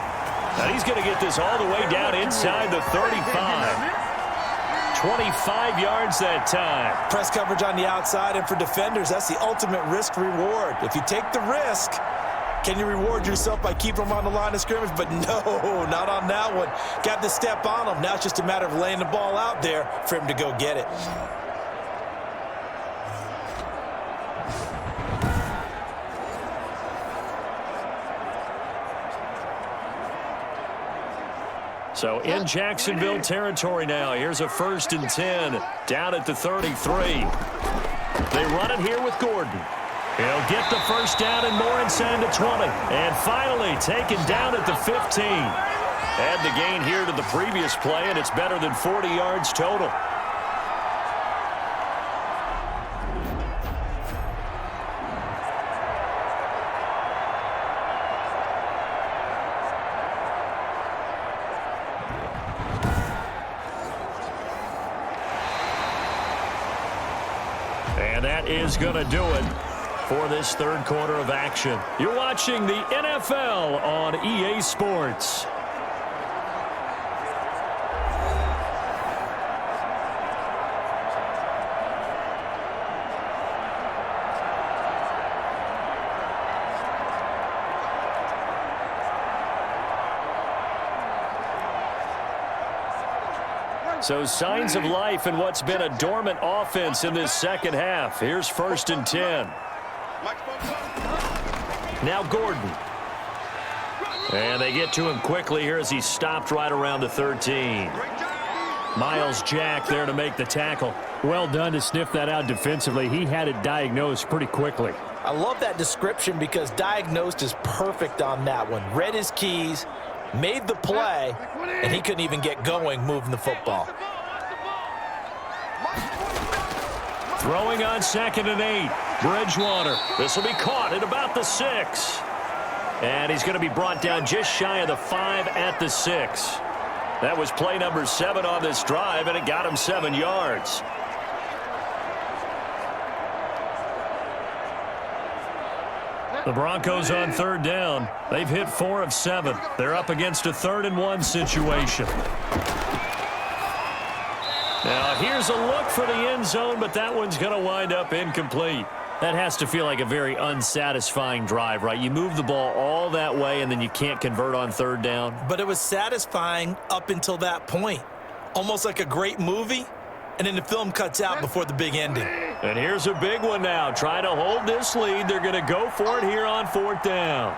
And he's going to get this all the way down inside the 35. 25 yards that time. Press coverage on the outside, and for defenders, that's the ultimate risk reward. If you take the risk, can you reward yourself by keeping them on the line of scrimmage? But no, not on that one. Got the step on him. Now it's just a matter of laying the ball out there for him to go get it. So in Jacksonville territory now. Here's a 1st and 10 down at the 33. They run it here with Gordon. He'll get the first down and more inside the 20. And finally taken down at the 15. Add the gain here to the previous play, and it's better than 40 yards total. And that is going to do it for this third quarter of action. You're watching the NFL on EA Sports. So signs of life in what's been a dormant offense in this second half. Here's 1st and 10. Now Gordon. And they get to him quickly here as he stopped right around the 13. Miles Jack there to make the tackle. Well done to sniff that out defensively. He had it diagnosed pretty quickly. I love that description because diagnosed is perfect on that one. Read his keys, made the play, and he couldn't even get going moving the football. Throwing on 2nd and 8. Bridgewater. This will be caught at about the 6. And he's going to be brought down just shy of the 5 at the 6. That was play number 7 on this drive, and it got him 7 yards. The Broncos on 3rd down. They've hit 4 of 7. They're up against a 3rd and 1 situation. Now, here's a look for the end zone, but that one's going to wind up incomplete. That has to feel like a very unsatisfying drive, right? You move the ball all that way, and then you can't convert on 3rd down. But it was satisfying up until that point. Almost like a great movie, and then the film cuts out before the big ending. And here's a big one now. Trying to hold this lead. They're going to go for it here on 4th down.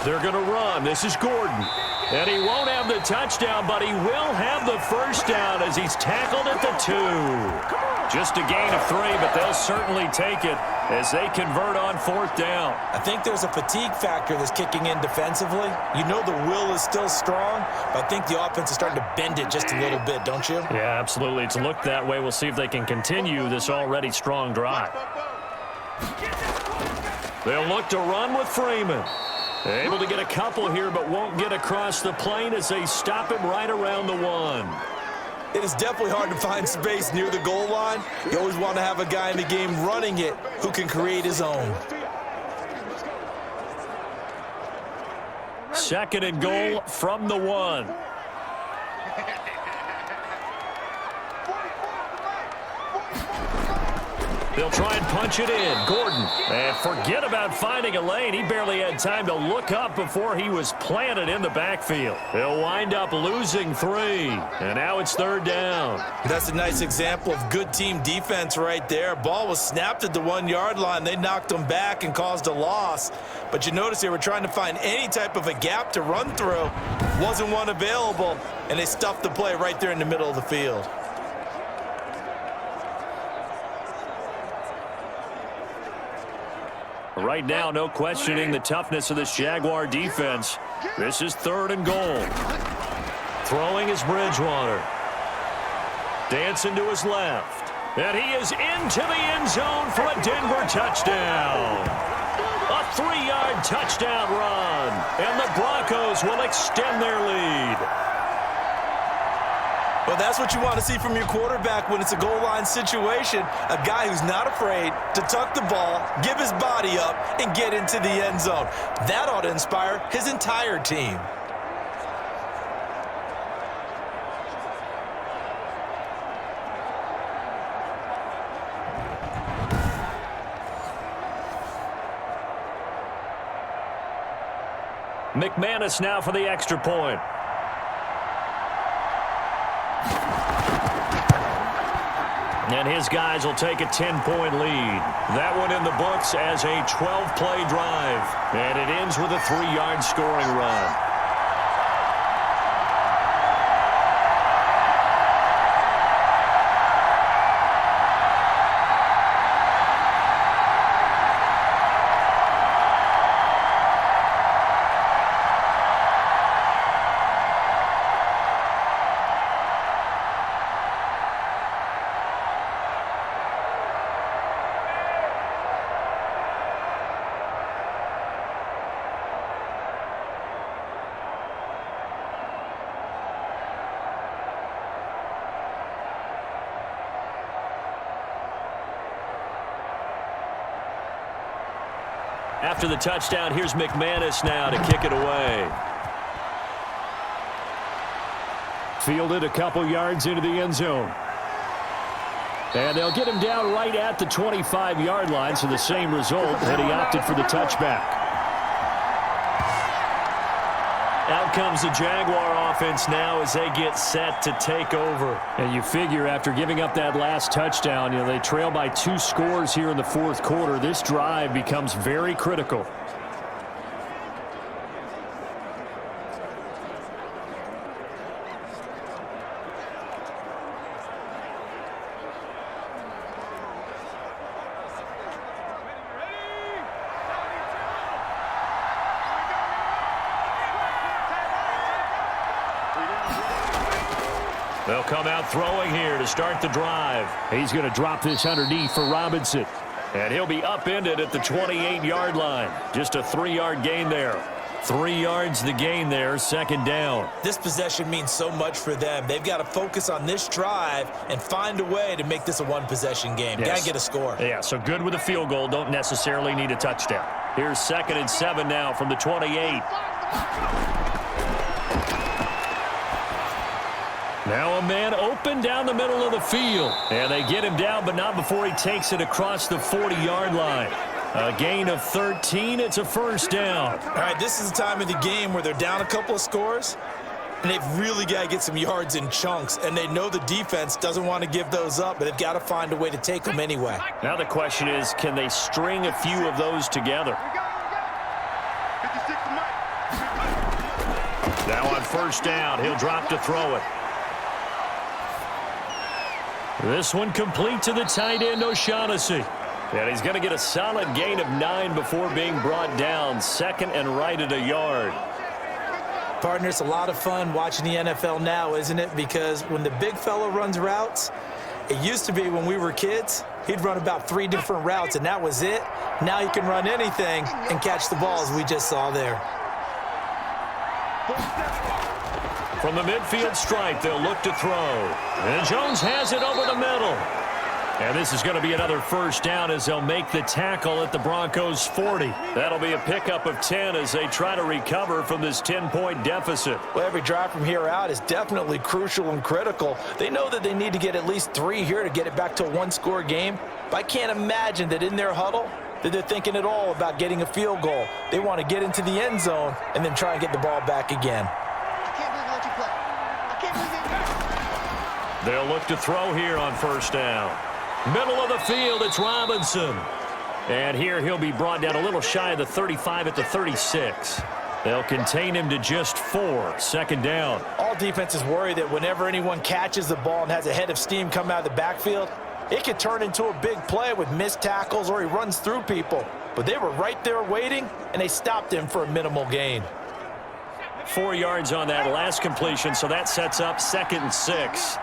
They're going to run. This is Gordon. And he won't have the touchdown, but he will have the first down as he's tackled at the 2. Just a gain of 3, but they'll certainly take it as they convert on 4th down. I think there's a fatigue factor that's kicking in defensively. You know the will is still strong, but I think the offense is starting to bend it just a little bit, don't you? Yeah, absolutely. It's looked that way. We'll see if they can continue this already strong drive. They'll look to run with Freeman. Able to get a couple here, but won't get across the plane as they stop him right around the 1. It is definitely hard to find space near the goal line. You always want to have a guy in the game running it who can create his own. 2nd and goal from the 1. They'll try and punch it in. Gordon. And forget about finding a lane. He barely had time to look up before he was planted in the backfield. They'll wind up losing 3. And now it's 3rd down. That's a nice example of good team defense right there. Ball was snapped at the 1-yard line. They knocked them back and caused a loss. But you notice they were trying to find any type of a gap to run through. Wasn't one available, and they stuffed the play right there in the middle of the field. Right now, no questioning the toughness of this Jaguar defense. This is 3rd and goal. Throwing is Bridgewater. Dancing to his left. And he is into the end zone for a Denver touchdown. A 3-yard touchdown run. And the Broncos will extend their lead. Well, that's what you want to see from your quarterback when it's a goal line situation. A guy who's not afraid to tuck the ball, give his body up, and get into the end zone. That ought to inspire his entire team. McManus now for the extra point. And his guys will take a 10-point lead. That one in the books as a 12-play drive. And it ends with a 3-yard scoring run. After the touchdown, here's McManus now to kick it away. Fielded a couple yards into the end zone. And they'll get him down right at the 25-yard line, so the same result, and he opted for the touchback. Out comes the Jaguar offense now as they get set to take over. And you figure after giving up that last touchdown, they trail by 2 scores here in the 4th quarter. This drive becomes very critical. They'll come out throwing here to start the drive. He's going to drop this underneath for Robinson. And he'll be upended at the 28-yard line. Just a 3-yard gain there. 3 yards the gain there, second down. This possession means so much for them. They've got to focus on this drive and find a way to make this a one-possession game. Yes. Got to get a score. Yeah, so good with a field goal. Don't necessarily need a touchdown. Here's 2nd and 7 now from the 28. Now a man open down the middle of the field. And they get him down, but not before he takes it across the 40-yard line. A gain of 13. It's a first down. All right, this is the time of the game where they're down a couple of scores, and they've really got to get some yards in chunks, and they know the defense doesn't want to give those up, but they've got to find a way to take them anyway. Now the question is, can they string a few of those together? Now on first down, he'll drop to throw it. This one complete to the tight end, O'Shaughnessy. And he's going to get a solid gain of 9 before being brought down. 2nd and right at a yard. Partner, it's a lot of fun watching the NFL now, isn't it? Because when the big fella runs routes, it used to be when we were kids, he'd run about 3 different routes, and that was it. Now he can run anything and catch the ball, as we just saw there. From the midfield stripe, they'll look to throw. And Jones has it over the middle. And this is going to be another first down as they'll make the tackle at the Broncos' 40. That'll be a pickup of 10 as they try to recover from this 10-point deficit. Well, every drive from here out is definitely crucial and critical. They know that they need to get at least 3 here to get it back to a one-score game. But I can't imagine that in their huddle that they're thinking at all about getting a field goal. They want to get into the end zone and then try and get the ball back again. They'll look to throw here on first down. Middle of the field, it's Robinson. And here he'll be brought down a little shy of the 35 at the 36. They'll contain him to just 4. Second down. All defenses worry that whenever anyone catches the ball and has a head of steam come out of the backfield, it could turn into a big play with missed tackles or he runs through people. But they were right there waiting, and they stopped him for a minimal gain. 4 yards on that last completion, so that sets up 2nd and 6.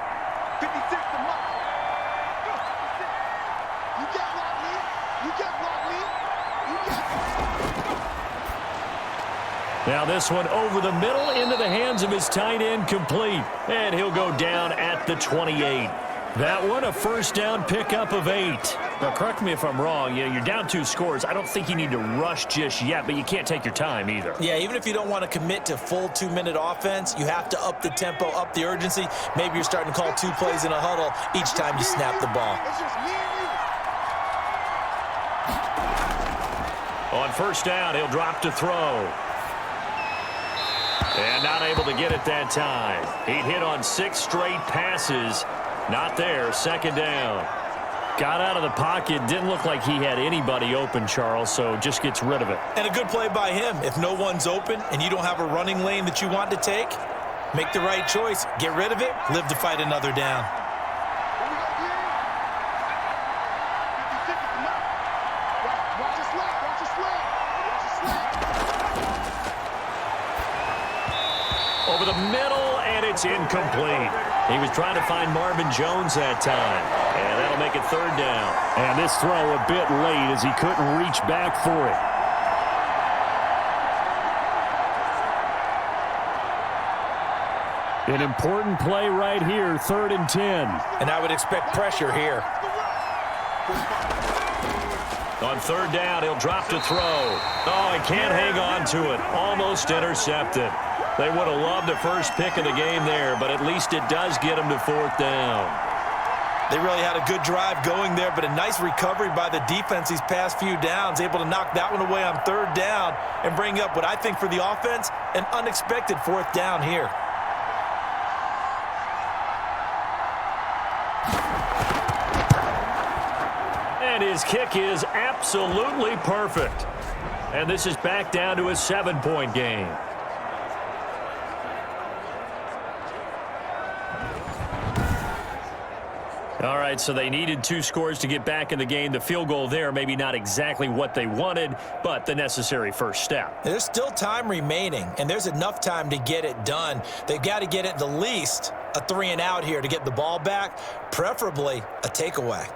Now this one over the middle into the hands of his tight end, complete. And he'll go down at the 28. That one a first down pickup of 8. Now correct me if I'm wrong. You're down 2 scores. I don't think you need to rush just yet, but you can't take your time either. Yeah, even if you don't want to commit to full 2-minute offense, you have to up the tempo, up the urgency. Maybe you're starting to call 2 plays in a huddle each time you snap the ball. On first down, he'll drop to throw. And not able to get it that time. He'd hit on 6 straight passes. Not there. Second down. Got out of the pocket. Didn't look like he had anybody open, Charles, so just gets rid of it. And a good play by him. If no one's open and you don't have a running lane that you want to take, make the right choice. Get rid of it. Live to fight another down. Over the middle, and it's incomplete. He was trying to find Marvin Jones that time, and that'll make it third down. And this throw a bit late as he couldn't reach back for it. An important play right here, 3rd and 10. And I would expect pressure here. On third down, he'll drop to throw. Oh, he can't hang on to it. Almost intercepted. They would have loved the first pick of the game there, but at least it does get them to 4th down. They really had a good drive going there, but a nice recovery by the defense these past few downs, able to knock that one away on 3rd down and bring up what I think for the offense, an unexpected 4th down here. And his kick is absolutely perfect. And this is back down to a 7-point game. All right, so they needed 2 scores to get back in the game. The field goal there, maybe not exactly what they wanted, but the necessary first step. There's still time remaining, and there's enough time to get it done. They've got to get it the least a 3-and-out here to get the ball back, preferably a takeaway.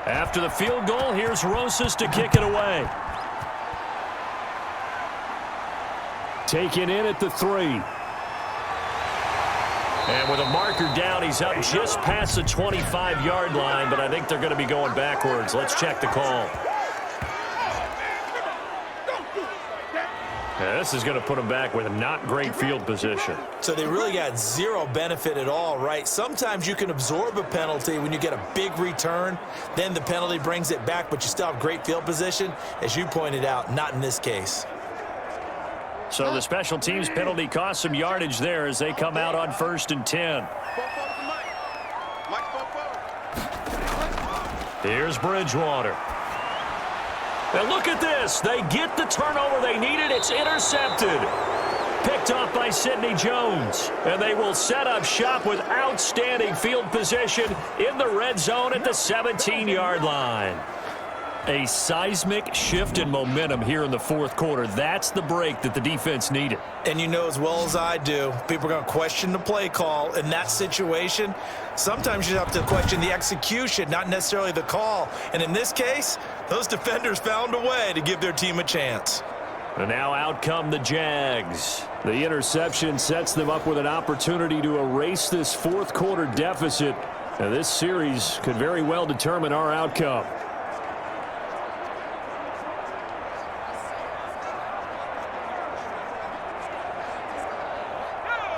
After the field goal, here's Rosas to kick it away. Taken in at the 3. And with a marker down, he's up just past the 25-yard line, but I think they're going to be going backwards. Let's check the call. Yeah, this is going to put him back with not great field position. So they really got zero benefit at all, right? Sometimes you can absorb a penalty when you get a big return. Then the penalty brings it back, but you still have great field position. As you pointed out, not in this case. So the special teams penalty cost some yardage there as they come out on 1st and 10. Here's Bridgewater. And look at this. They get the turnover they needed. It's intercepted. Picked off by Sidney Jones. And they will set up shop with outstanding field position in the red zone at the 17-yard line. A seismic shift in momentum here in the 4th quarter. That's the break that the defense needed. And you know as well as I do, people are going to question the play call in that situation. Sometimes you have to question the execution, not necessarily the call. And in this case, those defenders found a way to give their team a chance. And now out come the Jags. The interception sets them up with an opportunity to erase this 4th quarter deficit. And this series could very well determine our outcome.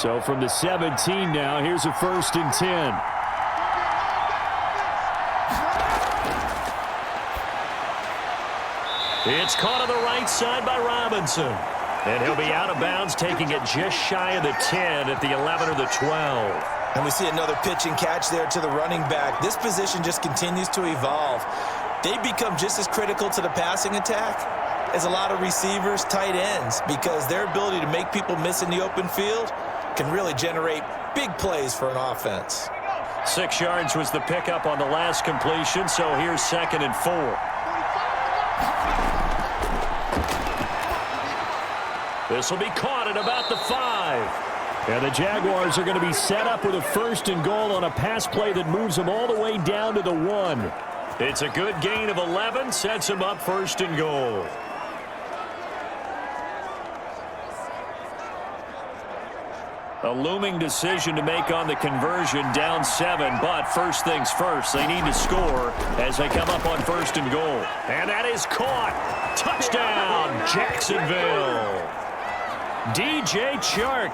So from the 17 now, here's a 1st and 10. It's caught on the right side by Robinson. And he'll be out of bounds, taking it just shy of the 10 at the 11 or the 12. And we see another pitch and catch there to the running back. This position just continues to evolve. They become just as critical to the passing attack as a lot of receivers, tight ends, because their ability to make people miss in the open field can really generate big plays for an offense. 6 yards was the pickup on the last completion, so here's 2nd and 4. This will be caught at about the 5. And the Jaguars are going to be set up with a 1st and goal on a pass play that moves them all the way down to the 1. It's a good gain of 11, sets them up 1st and goal. A looming decision to make on the conversion, down 7, but first things first, they need to score as they come up on 1st and goal. And that is caught. Touchdown, Jacksonville. DJ Chark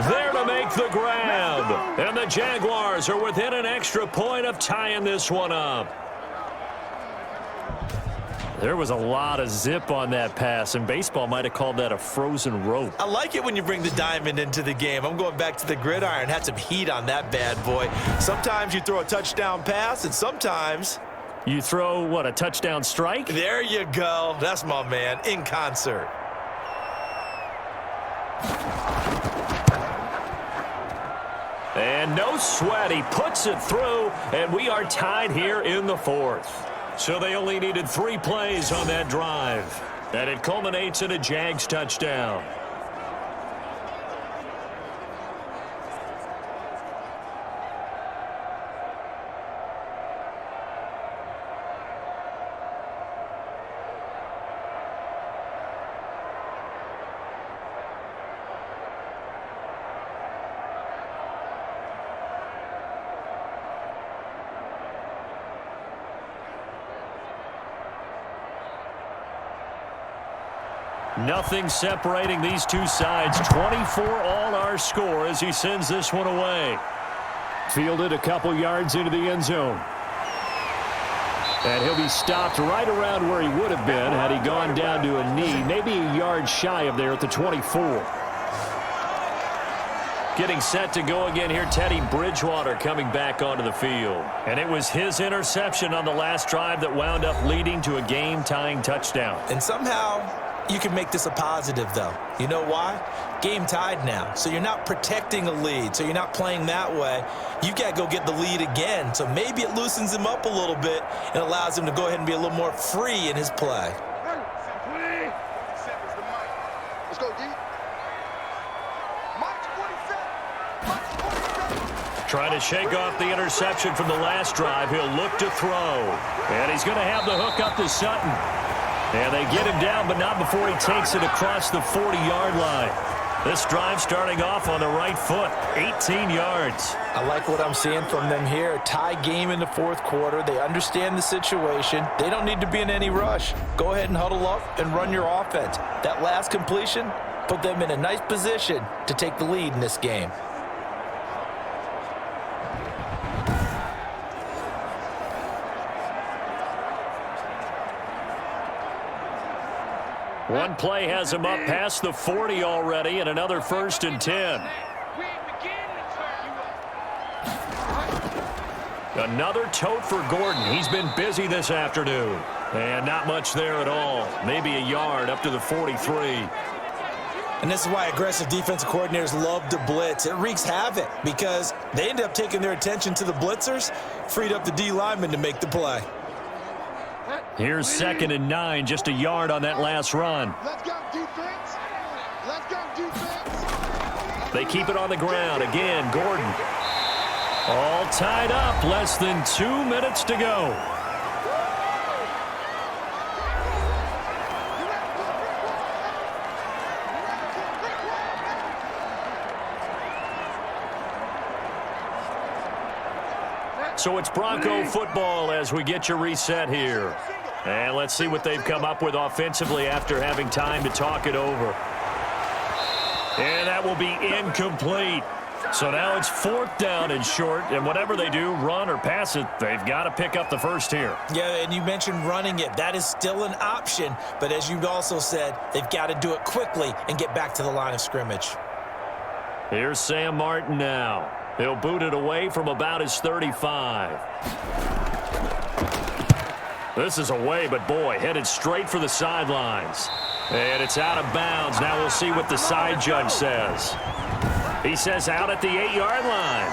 there to make the grab. And the Jaguars are within an extra point of tying this one up. There was a lot of zip on that pass, and baseball might have called that a frozen rope. I like it when you bring the diamond into the game. I'm going back to the gridiron. Had some heat on that bad boy. Sometimes you throw a touchdown pass, and sometimes you throw, what, a touchdown strike? There you go. That's my man, in concert. And no sweat. He puts it through, and we are tied here in the 4th. So they only needed 3 plays on that drive. And it culminates in a Jags touchdown. Nothing separating these two sides. 24 all our score as he sends this one away. Fielded a couple yards into the end zone. And he'll be stopped right around where he would have been had he gone down to a knee, maybe a yard shy of there at the 24. Getting set to go again here, Teddy Bridgewater coming back onto the field. And it was his interception on the last drive that wound up leading to a game-tying touchdown. And somehow you can make this a positive, though. You know why? game tied now. So you're not protecting a lead. So you're not playing that way. You've got to go get the lead again. So maybe it loosens him up a little bit and allows him to go ahead and be a little more free in his play. Let's go, D. Trying to shake off the interception from the last drive. He'll look to throw. And he's going to have the hook up to Sutton. And they get him down, but not before he takes it across the 40-yard line. This drive starting off on the right foot, 18 yards. I like what I'm seeing from them here. A tie game in the fourth quarter. They understand the situation. They don't need to be in any rush. Go ahead and huddle up and run your offense. That last completion put them in a nice position to take the lead in this game. One play has him up past the 40 already, and another 1st and 10. Another tote for Gordon. He's been busy this afternoon. And not much there at all. Maybe a yard up to the 43. And this is why aggressive defensive coordinators love to blitz. It wreaks havoc because they end up taking their attention to the blitzers, freed up the D lineman to make the play. Here's 2nd and 9, just a yard on that last run. Let's go, defense. Let's go, defense. They keep it on the ground. Again, Gordon. All tied up. Less than 2 minutes to go. So it's Bronco football as we get you reset here. And let's see what they've come up with offensively after having time to talk it over. And that will be incomplete. So now it's 4th down and short, and whatever they do, run or pass it, they've got to pick up the first here. Yeah, and you mentioned running it. That is still an option, but as you've also said, they've got to do it quickly and get back to the line of scrimmage. Here's Sam Martin now. He'll boot it away from about his 35. This is away, but boy, headed straight for the sidelines. And it's out of bounds. Now we'll see what the side judge says. He says out at the 8-yard line.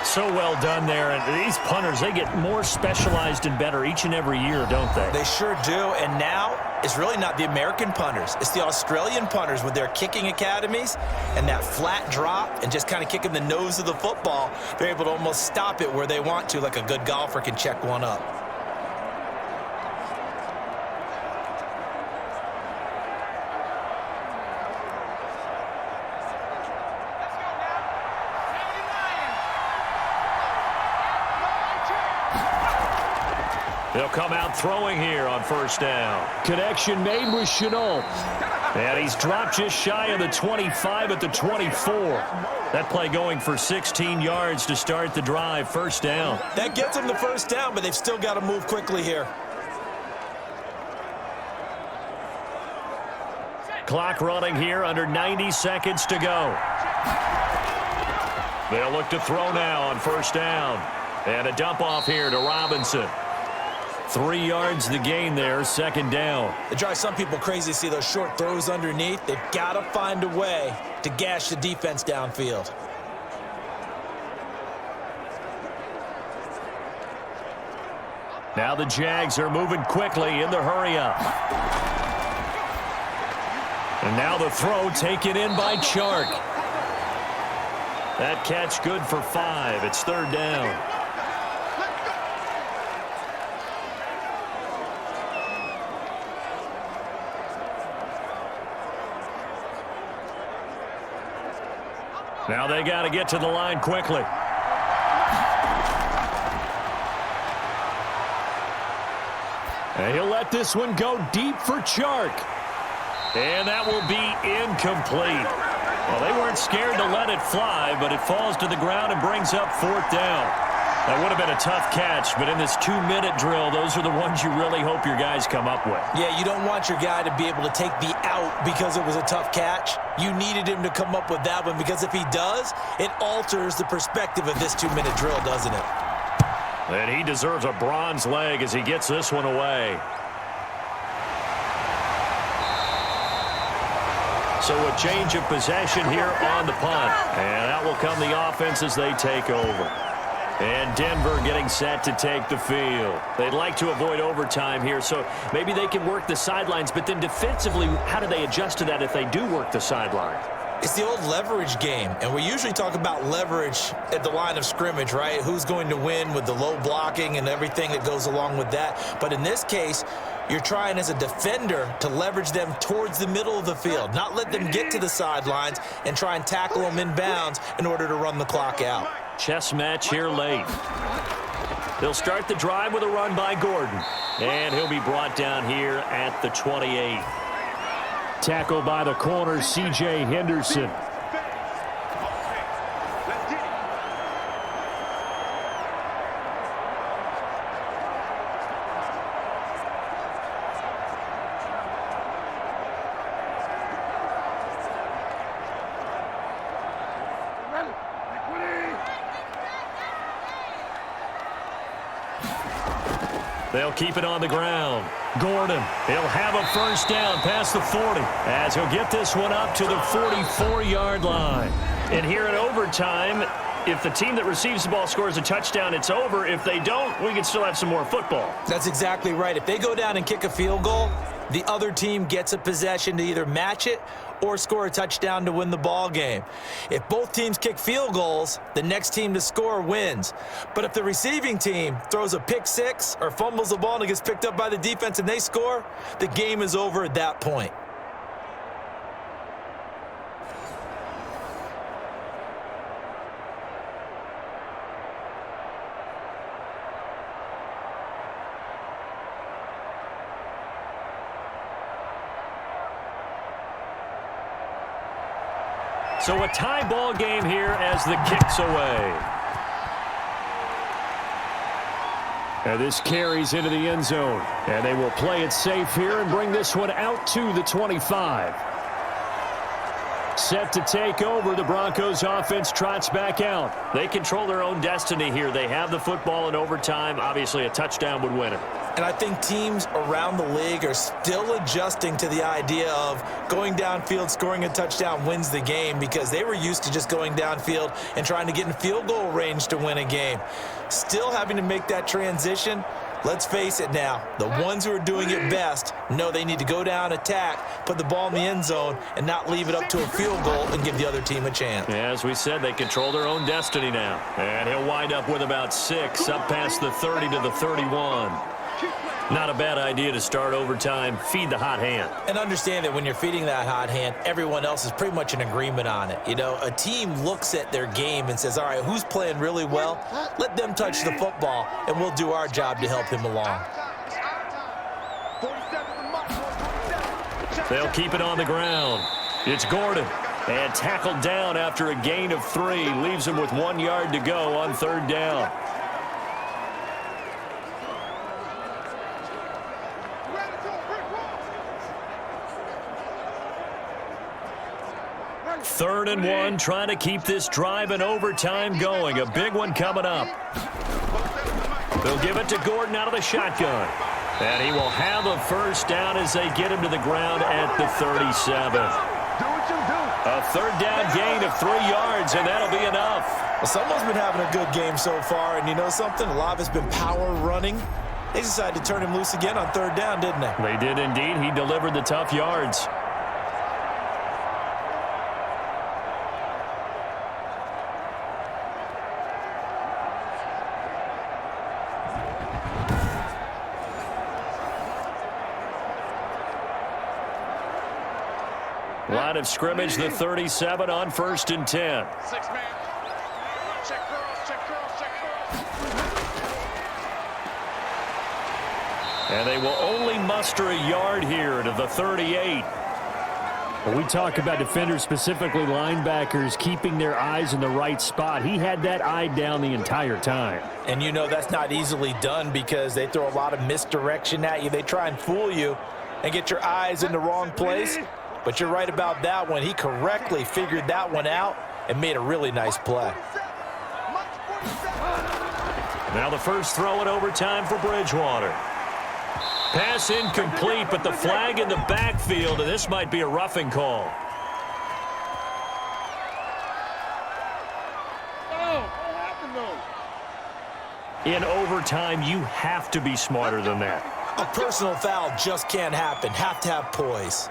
So well done there. And these punters, they get more specialized and better each and every year, don't they? They sure do. And now it's really not the American punters. It's the Australian punters with their kicking academies and that flat drop and just kind of kicking the nose of the football. They're able to almost stop it where they want to, like a good golfer can check one up. They'll come out throwing here on 1st down. Connection made with Chenault. And he's dropped just shy of the 25 at the 24. That play going for 16 yards to start the drive. 1st down. That gets them the 1st down, but they've still got to move quickly here. Clock running here under 90 seconds to go. They'll look to throw now on 1st down. And a dump off here to Robinson. 3 yards the gain there, 2nd down. It drives some people crazy to see those short throws underneath. They've got to find a way to gash the defense downfield. Now the Jags are moving quickly in the hurry-up. And now the throw taken in by Chark. That catch good for 5. It's 3rd down. Now they got to get to the line quickly. And he'll let this one go deep for Chark. And that will be incomplete. Well, they weren't scared to let it fly, but it falls to the ground and brings up 4th down. That would have been a tough catch, but in this 2-minute drill, those are the ones you really hope your guys come up with. Yeah, you don't want your guy to be able to take the out because it was a tough catch. You needed him to come up with that one because if he does, it alters the perspective of this 2-minute drill, doesn't it? And he deserves a bronze leg as he gets this one away. So a change of possession here on the punt. And out will come the offense as they take over. And Denver getting set to take the field. They'd like to avoid overtime here, so maybe they can work the sidelines. But then defensively, how do they adjust to that if they do work the sideline? It's the old leverage game, and we usually talk about leverage at the line of scrimmage, right? Who's going to win with the low blocking and everything that goes along with that. But in this case, you're trying as a defender to leverage them towards the middle of the field, not let them get to the sidelines and try and tackle them in bounds in order to run the clock out. Chess match here late. They'll start the drive with a run by Gordon. And he'll be brought down here at the 28. Tackle by the corner, C.J. Henderson. They'll keep it on the ground. Gordon, he'll have a first down past the 40 as he'll get this one up to the 44-yard line. And here in overtime, if the team that receives the ball scores a touchdown, it's over. If they don't, we can still have some more football. That's exactly right. If they go down and kick a field goal, the other team gets a possession to either match it or score a touchdown to win the ball game. If both teams kick field goals, the next team to score wins. But if the receiving team throws a pick six or fumbles the ball and it gets picked up by the defense and they score, the game is over at that point. So a tie ball game here as the kick's away. And this carries into the end zone. And they will play it safe here and bring this one out to the 25. Set to take over, the Broncos offense trots back out. They control their own destiny here. They have the football in overtime. Obviously, a touchdown would win it. And I think teams around the league are still adjusting to the idea of going downfield, scoring a touchdown wins the game, because they were used to just going downfield and trying to get in field goal range to win a game. Still having to make that transition. Let's face it now, the ones who are doing it best know they need to go down, attack, put the ball in the end zone, and not leave it up to a field goal and give the other team a chance. As we said, they control their own destiny now. And he'll wind up with about 6, up past the 30 to the 31. Not a bad idea to start overtime. Feed the hot hand. And understand that when you're feeding that hot hand, everyone else is pretty much in agreement on it. You know, a team looks at their game and says, all right, who's playing really well? Let them touch the football, and we'll do our job to help him along. They'll keep it on the ground. It's Gordon. And tackled down after a gain of 3. Leaves him with 1 yard to go on 3rd down. Third and 1, trying to keep this drive in overtime going. A big one coming up. They'll give it to Gordon out of the shotgun. And he will have a first down as they get him to the ground at the 37. A 3rd down gain of 3 yards, and that'll be enough. Well, someone's been having a good game so far, and you know something? A lot of it's been power running. They decided to turn him loose again on 3rd down, didn't they? They did indeed. He delivered the tough yards. Line of scrimmage, the 37 on 1st and 10. 6-man. Check girls, check girls, check girls. And they will only muster a yard here to the 38. When we talk about defenders, specifically linebackers, keeping their eyes in the right spot, he had that eye down the entire time. And you know that's not easily done because they throw a lot of misdirection at you. They try and fool you and get your eyes in the wrong place. But you're right about that one. He correctly figured that one out and made a really nice play. Now the first throw in overtime for Bridgewater. Pass incomplete, but the flag in the backfield, and this might be a roughing call. In overtime, you have to be smarter than that. A personal foul just can't happen. Have to have poise.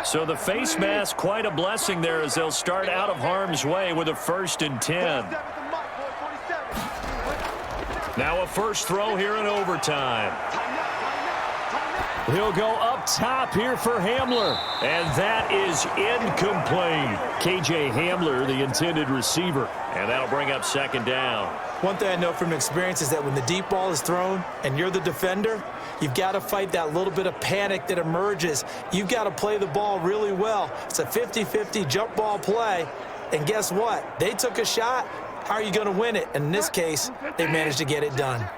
So the face mask, quite a blessing there as they'll start out of harm's way with a 1st and 10. Now a first throw here in overtime. He'll go up top here for Hamler. And that is incomplete. KJ Hamler, the intended receiver. And that'll bring up 2nd down. One thing I know from experience is that when the deep ball is thrown and you're the defender, you've got to fight that little bit of panic that emerges. You've got to play the ball really well. It's a 50-50 jump ball play. And guess what? They took a shot. How are you going to win it? And in this case, they managed to get it done.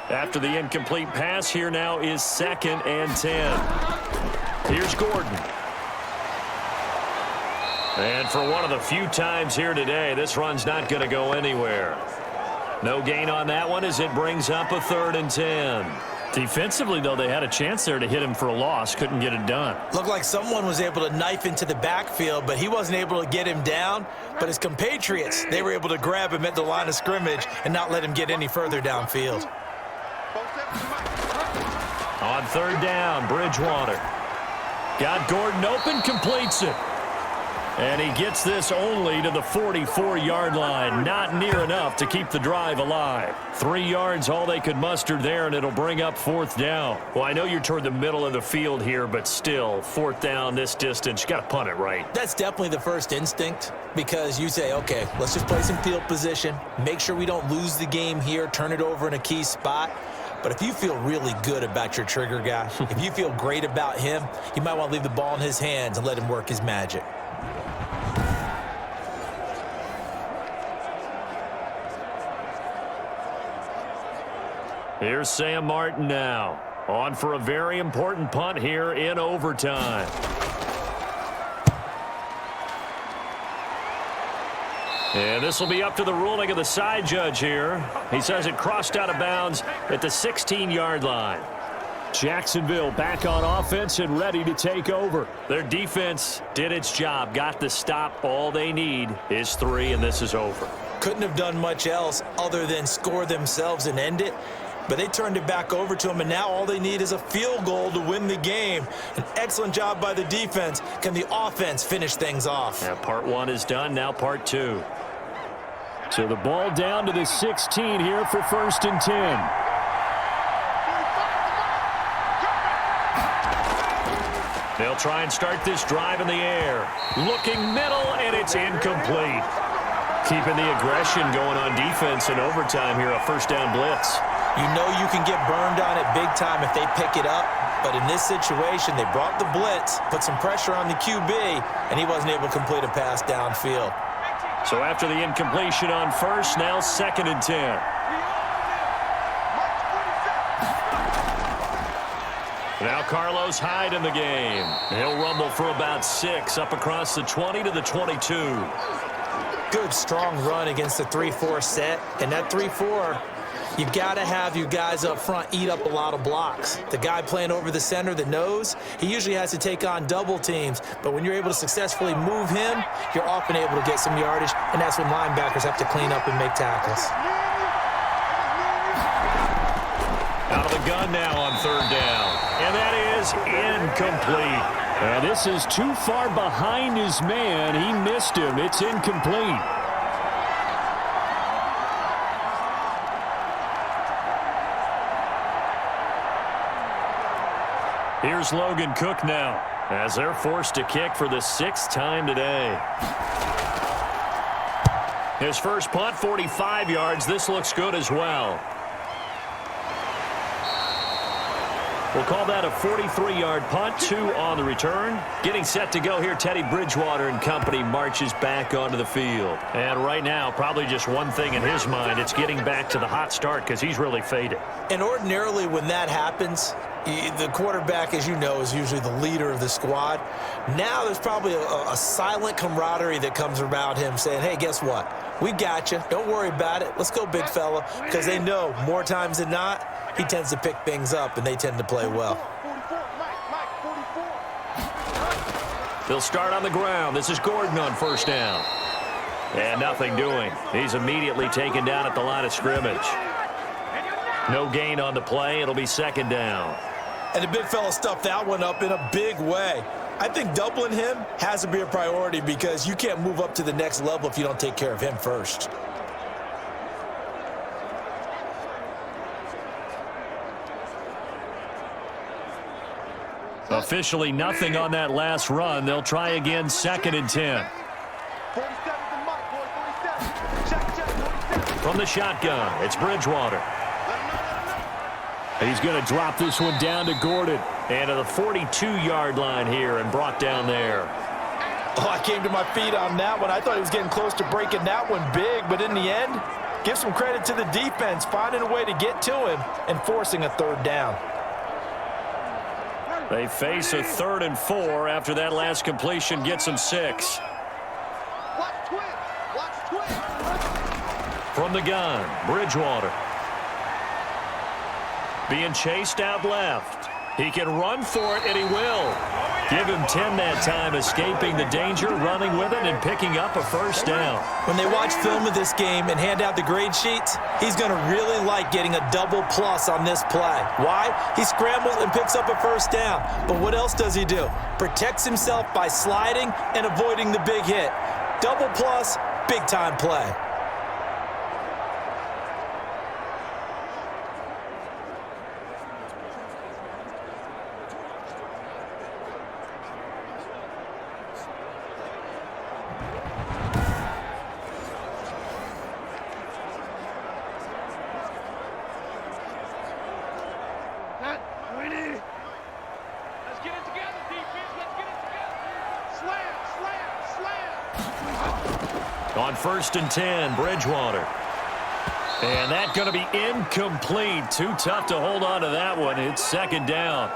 After the incomplete pass, here now is 2nd and 10. Here's Gordon. And for one of the few times here today, this run's not going to go anywhere. No gain on that one as it brings up a 3rd and 10. Defensively, though, they had a chance there to hit him for a loss. Couldn't get it done. Looked like someone was able to knife into the backfield, but he wasn't able to get him down. But his compatriots, they were able to grab him at the line of scrimmage and not let him get any further downfield. On 3rd down, Bridgewater. Got Gordon open, completes it. And he gets this only to the 44-yard line. Not near enough to keep the drive alive. 3 yards, all they could muster there, and it'll bring up 4th down. Well, I know you're toward the middle of the field here, but still, 4th down this distance, you got to punt it right. That's definitely the first instinct because you say, okay, let's just play some field position, make sure we don't lose the game here, turn it over in a key spot. But if you feel really good about your trigger guy, if you feel great about him, you might want to leave the ball in his hands and let him work his magic. Here's Sam Martin now. On for a very important punt here in overtime. And this will be up to the ruling of the side judge here. He says it crossed out of bounds at the 16-yard line. Jacksonville back on offense and ready to take over. Their defense did its job, got the stop. All they need is 3, and this is over. Couldn't have done much else other than score themselves and end it. But they turned it back over to him, and now all they need is a field goal to win the game. An excellent job by the defense. Can the offense finish things off? Yeah, part 1 is done, now part 2. So the ball down to the 16 here for 1st and 10. They'll try and start this drive in the air. Looking middle, and it's incomplete. Keeping the aggression going on defense in overtime here, a 1st down blitz. You know you can get burned on it big time if they pick it up. But in this situation, they brought the blitz, put some pressure on the QB, and he wasn't able to complete a pass downfield. So after the incompletion on 1st, now 2nd and 10. Now Carlos Hyde in the game. He'll rumble for about 6 up across the 20 to the 22. Good, strong run against the 3-4 set. And that 3-4, you've got to have you guys up front eat up a lot of blocks. The guy playing over the center, the nose, he usually has to take on double teams. But when you're able to successfully move him, you're often able to get some yardage. And that's when linebackers have to clean up and make tackles. Out of the gun now on 3rd down. And that is incomplete. And this is too far behind his man. He missed him. It's incomplete. Here's Logan Cook now as they're forced to kick for the 6th time today. His first punt, 45 yards. This looks good as well. We'll call that a 43-yard punt, 2 on the return. Getting set to go here, Teddy Bridgewater and company marches back onto the field. And right now, probably just one thing in his mind, it's getting back to the hot start because he's really faded. And ordinarily when that happens, the quarterback, as you know, is usually the leader of the squad. Now there's probably a silent camaraderie that comes around him saying, hey, guess what? We got you. Don't worry about it. Let's go, big fella. Because they know more times than not, he tends to pick things up, and they tend to play well. They'll start on the ground. This is Gordon on first down. And nothing doing. He's immediately taken down at the line of scrimmage. No gain on the play. It'll be second down. And the big fella stuffed that one up in a big way. I think doubling him has to be a priority because you can't move up to the next level if you don't take care of him first. Officially nothing on that last run. They'll try again, 2nd and 10. 47 to Mike, boy, 47. Check, 47. From the shotgun, it's Bridgewater. He's going to drop this one down to Gordon. And to the 42-yard line here and brought down there. Oh, I came to my feet on that one. I thought he was getting close to breaking that one big, but in the end, give some credit to the defense, finding a way to get to him and forcing a 3rd down. They face a 3rd and 4 after that last completion gets them 6. Watch twin. Watch twin. From the gun, Bridgewater. Being chased out left. He can run for it, and he will. Give him 10 that time, escaping the danger, running with it, and picking up a 1st down. When they watch film of this game and hand out the grade sheets, he's going to really like getting a double plus on this play. Why? He scrambles and picks up a 1st down. But what else does he do? Protects himself by sliding and avoiding the big hit. Double plus, big-time play. On 1st and 10, Bridgewater. And that's going to be incomplete. Too tough to hold on to that one. It's 2nd down.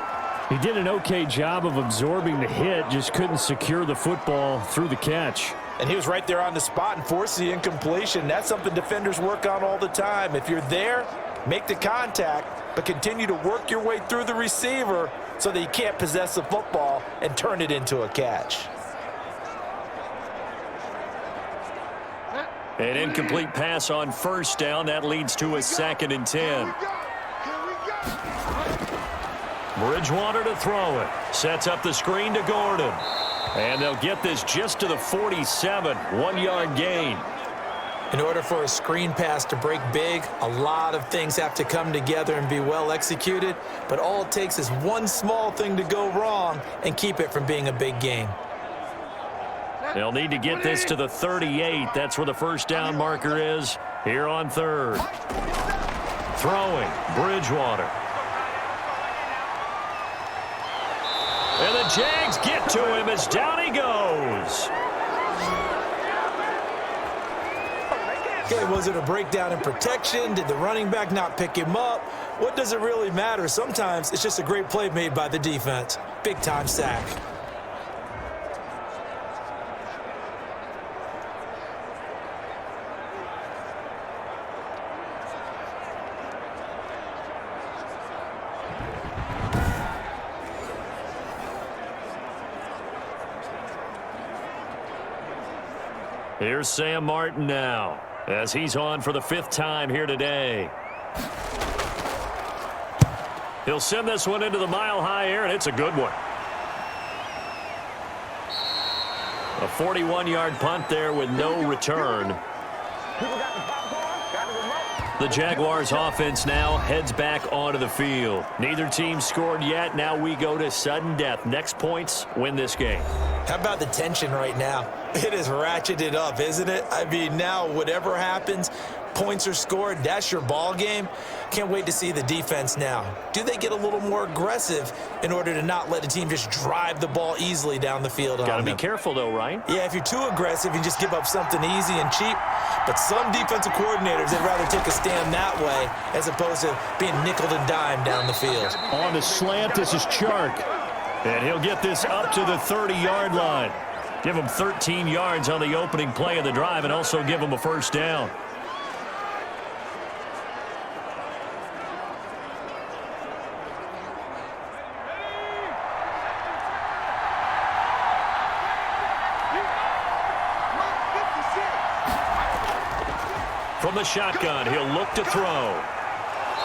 He did an okay job of absorbing the hit, just couldn't secure the football through the catch. And he was right there on the spot and forced the incompletion. That's something defenders work on all the time. If you're there, make the contact, but continue to work your way through the receiver so that you can't possess the football and turn it into a catch. An incomplete pass on 1st down. That leads to a 2nd and 10. Bridgewater to throw it. Sets up the screen to Gordon. And they'll get this just to the 47. 1-yard gain. In order for a screen pass to break big, a lot of things have to come together and be well executed. But all it takes is one small thing to go wrong and keep it from being a big gain. They'll need to get this to the 38. That's where the 1st down marker is here on 3rd. Throwing, Bridgewater. And the Jags get to him as down he goes. Okay, was it a breakdown in protection? Did the running back not pick him up? What does it really matter? Sometimes it's just a great play made by the defense. Big-time sack. Here's Sam Martin now, as he's on for the 5th time here today. He'll send this one into the mile-high air, and it's a good one. A 41-yard punt there with no return. The Jaguars offense now heads back onto the field. Neither team scored yet. Now we go to sudden death. Next points win this game. How about the tension right now? It is ratcheted up, isn't it? I mean, now whatever happens, points are scored, that's your ball game. Can't wait to see the defense now. Do they get a little more aggressive in order to not let the team just drive the ball easily down the field? Got to be careful, though, right? Yeah, if you're too aggressive, you just give up something easy and cheap. But some defensive coordinators, they'd rather take a stand that way as opposed to being nickel and dime down the field. On the slant, this is Chark. And he'll get this up to the 30-yard line. Give him 13 yards on the opening play of the drive and also give him a 1st down. From the shotgun, he'll look to throw.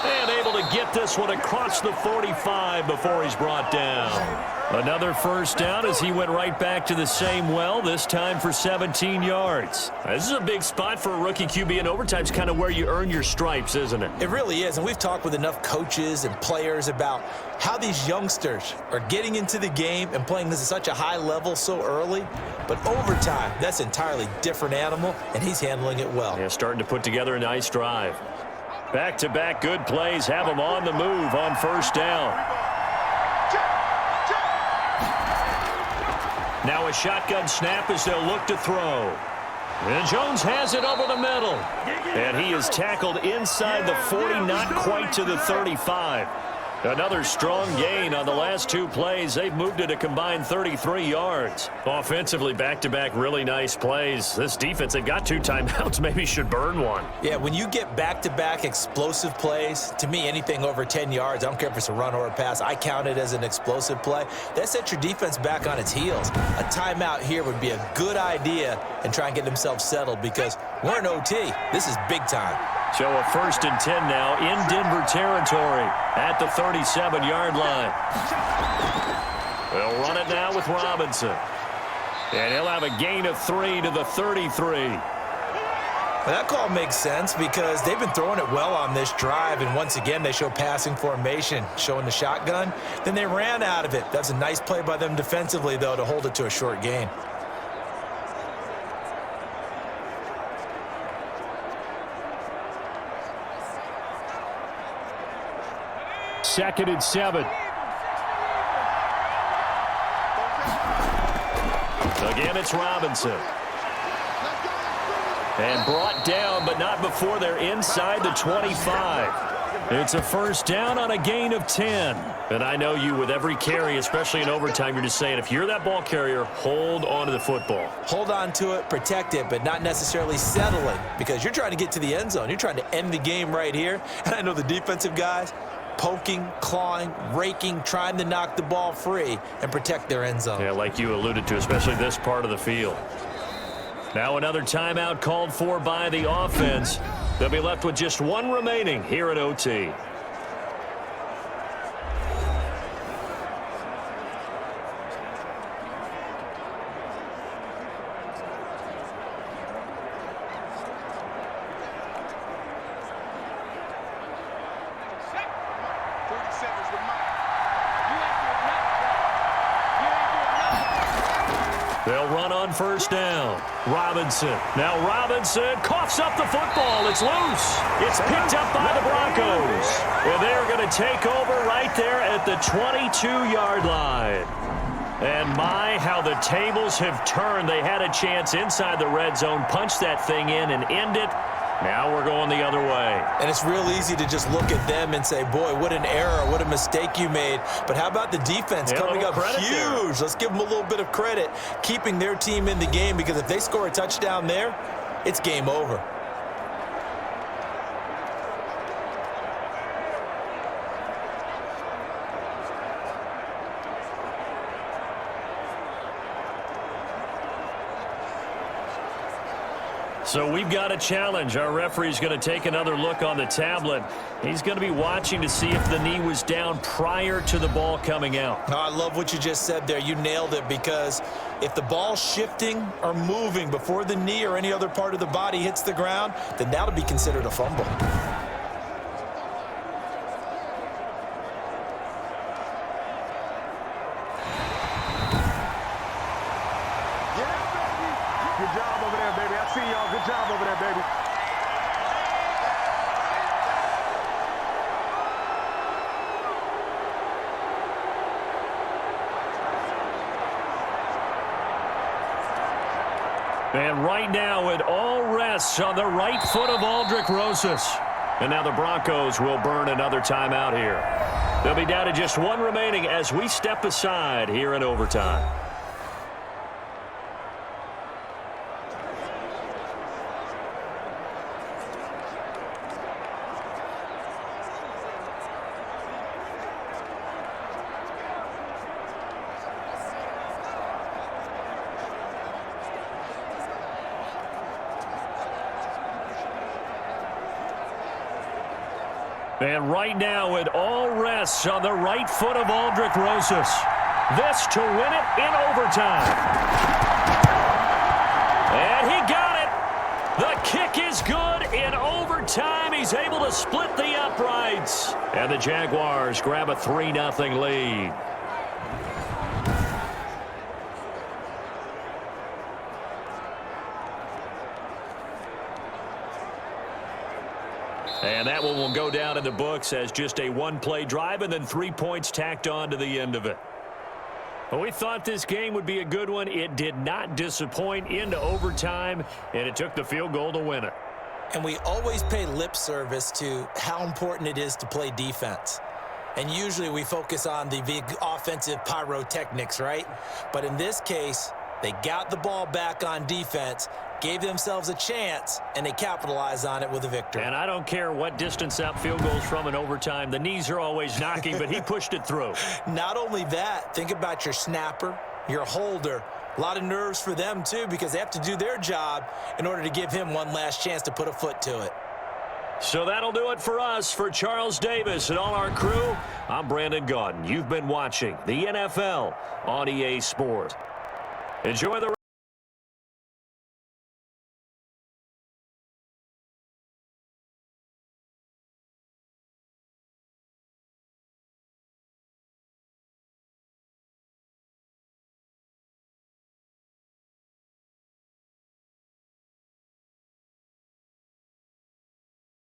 And able to get this one across the 45 before he's brought down. Another first down as he went right back to the same well, this time for 17 yards. This is a big spot for a rookie QB, and overtime's kind of where you earn your stripes, isn't it? It really is, and we've talked with enough coaches and players about how these youngsters are getting into the game and playing this at such a high level so early. But overtime, that's an entirely different animal, and he's handling it well. Yeah, starting to put together a nice drive. Back-to-back good plays have him on the move on first down. Now a shotgun snap as they'll look to throw. And Jones has it over the middle. And he is tackled inside the 40, not quite to the 35. Another strong gain on the last two plays. They've moved it a combined 33 yards. Offensively, back-to-back really nice plays. This defense, they've got 2 timeouts, maybe should burn one. Yeah, when you get back-to-back explosive plays, to me, anything over 10 yards, I don't care if it's a run or a pass, I count it as an explosive play. That sets your defense back on its heels. A timeout here would be a good idea and try and get themselves settled because we're in OT. This is big time. So a 1st and 10 now in Denver territory at the 37-yard line. They'll run it now with Robinson. And he'll have a gain of 3 to the 33. Well, that call makes sense because they've been throwing it well on this drive, and once again they show passing formation, showing the shotgun. Then they ran out of it. That's a nice play by them defensively, though, to hold it to a short gain. Second and 7. Again, it's Robinson. And brought down, but not before they're inside the 25. It's a first down on a gain of 10. And I know you, with every carry, especially in overtime, you're just saying, if you're that ball carrier, hold on to the football. Hold on to it, protect it, but not necessarily settling because you're trying to get to the end zone. You're trying to end the game right here. And I know the defensive guys, poking, clawing, raking, trying to knock the ball free and protect their end zone. Yeah, like you alluded to, especially this part of the field. Now another timeout called for by the offense. They'll be left with just 1 remaining here at OT. They'll run on first down. Robinson. Now Robinson coughs up the football. It's loose. It's picked up by the Broncos. And they're going to take over right there at the 22-yard line. And my, how the tables have turned. They had a chance inside the red zone, punch that thing in and end it. Now we're going the other way. And it's real easy to just look at them and say, boy, what an error, what a mistake you made. But how about the defense coming up huge? There. Let's give them a little bit of credit, keeping their team in the game, because if they score a touchdown there, it's game over. So we've got a challenge. Our referee's going to take another look on the tablet. He's going to be watching to see if the knee was down prior to the ball coming out. No, I love what you just said there. You nailed it, because if the ball's shifting or moving before the knee or any other part of the body hits the ground, then that'll be considered a fumble. Good job over there, baby. I see y'all. Good job over there, baby. And right now it all rests on the right foot of Aldrick Rosas. And now the Broncos will burn another timeout here. They'll be down to just 1 remaining as we step aside here in overtime. And right now it all rests on the right foot of Aldrick Rosas. This to win it in overtime. And he got it. The kick is good in overtime. He's able to split the uprights. And the Jaguars grab a 3-0 lead. And that one will go down in the books as just a one-play drive and then 3 points tacked on to the end of it. Well, we thought this game would be a good one. It did not disappoint into overtime, and it took the field goal to win it. And we always pay lip service to how important it is to play defense. And usually we focus on the big offensive pyrotechnics, right? But in this case, they got the ball back on defense, gave themselves a chance, and they capitalized on it with a victory. And I don't care what distance that field goes from in overtime. The knees are always knocking, but he pushed it through. Not only that, think about your snapper, your holder. A lot of nerves for them, too, because they have to do their job in order to give him one last chance to put a foot to it. So that'll do it for us. For Charles Davis and all our crew, I'm Brandon Gaudin. You've been watching the NFL on EA Sports. Enjoy the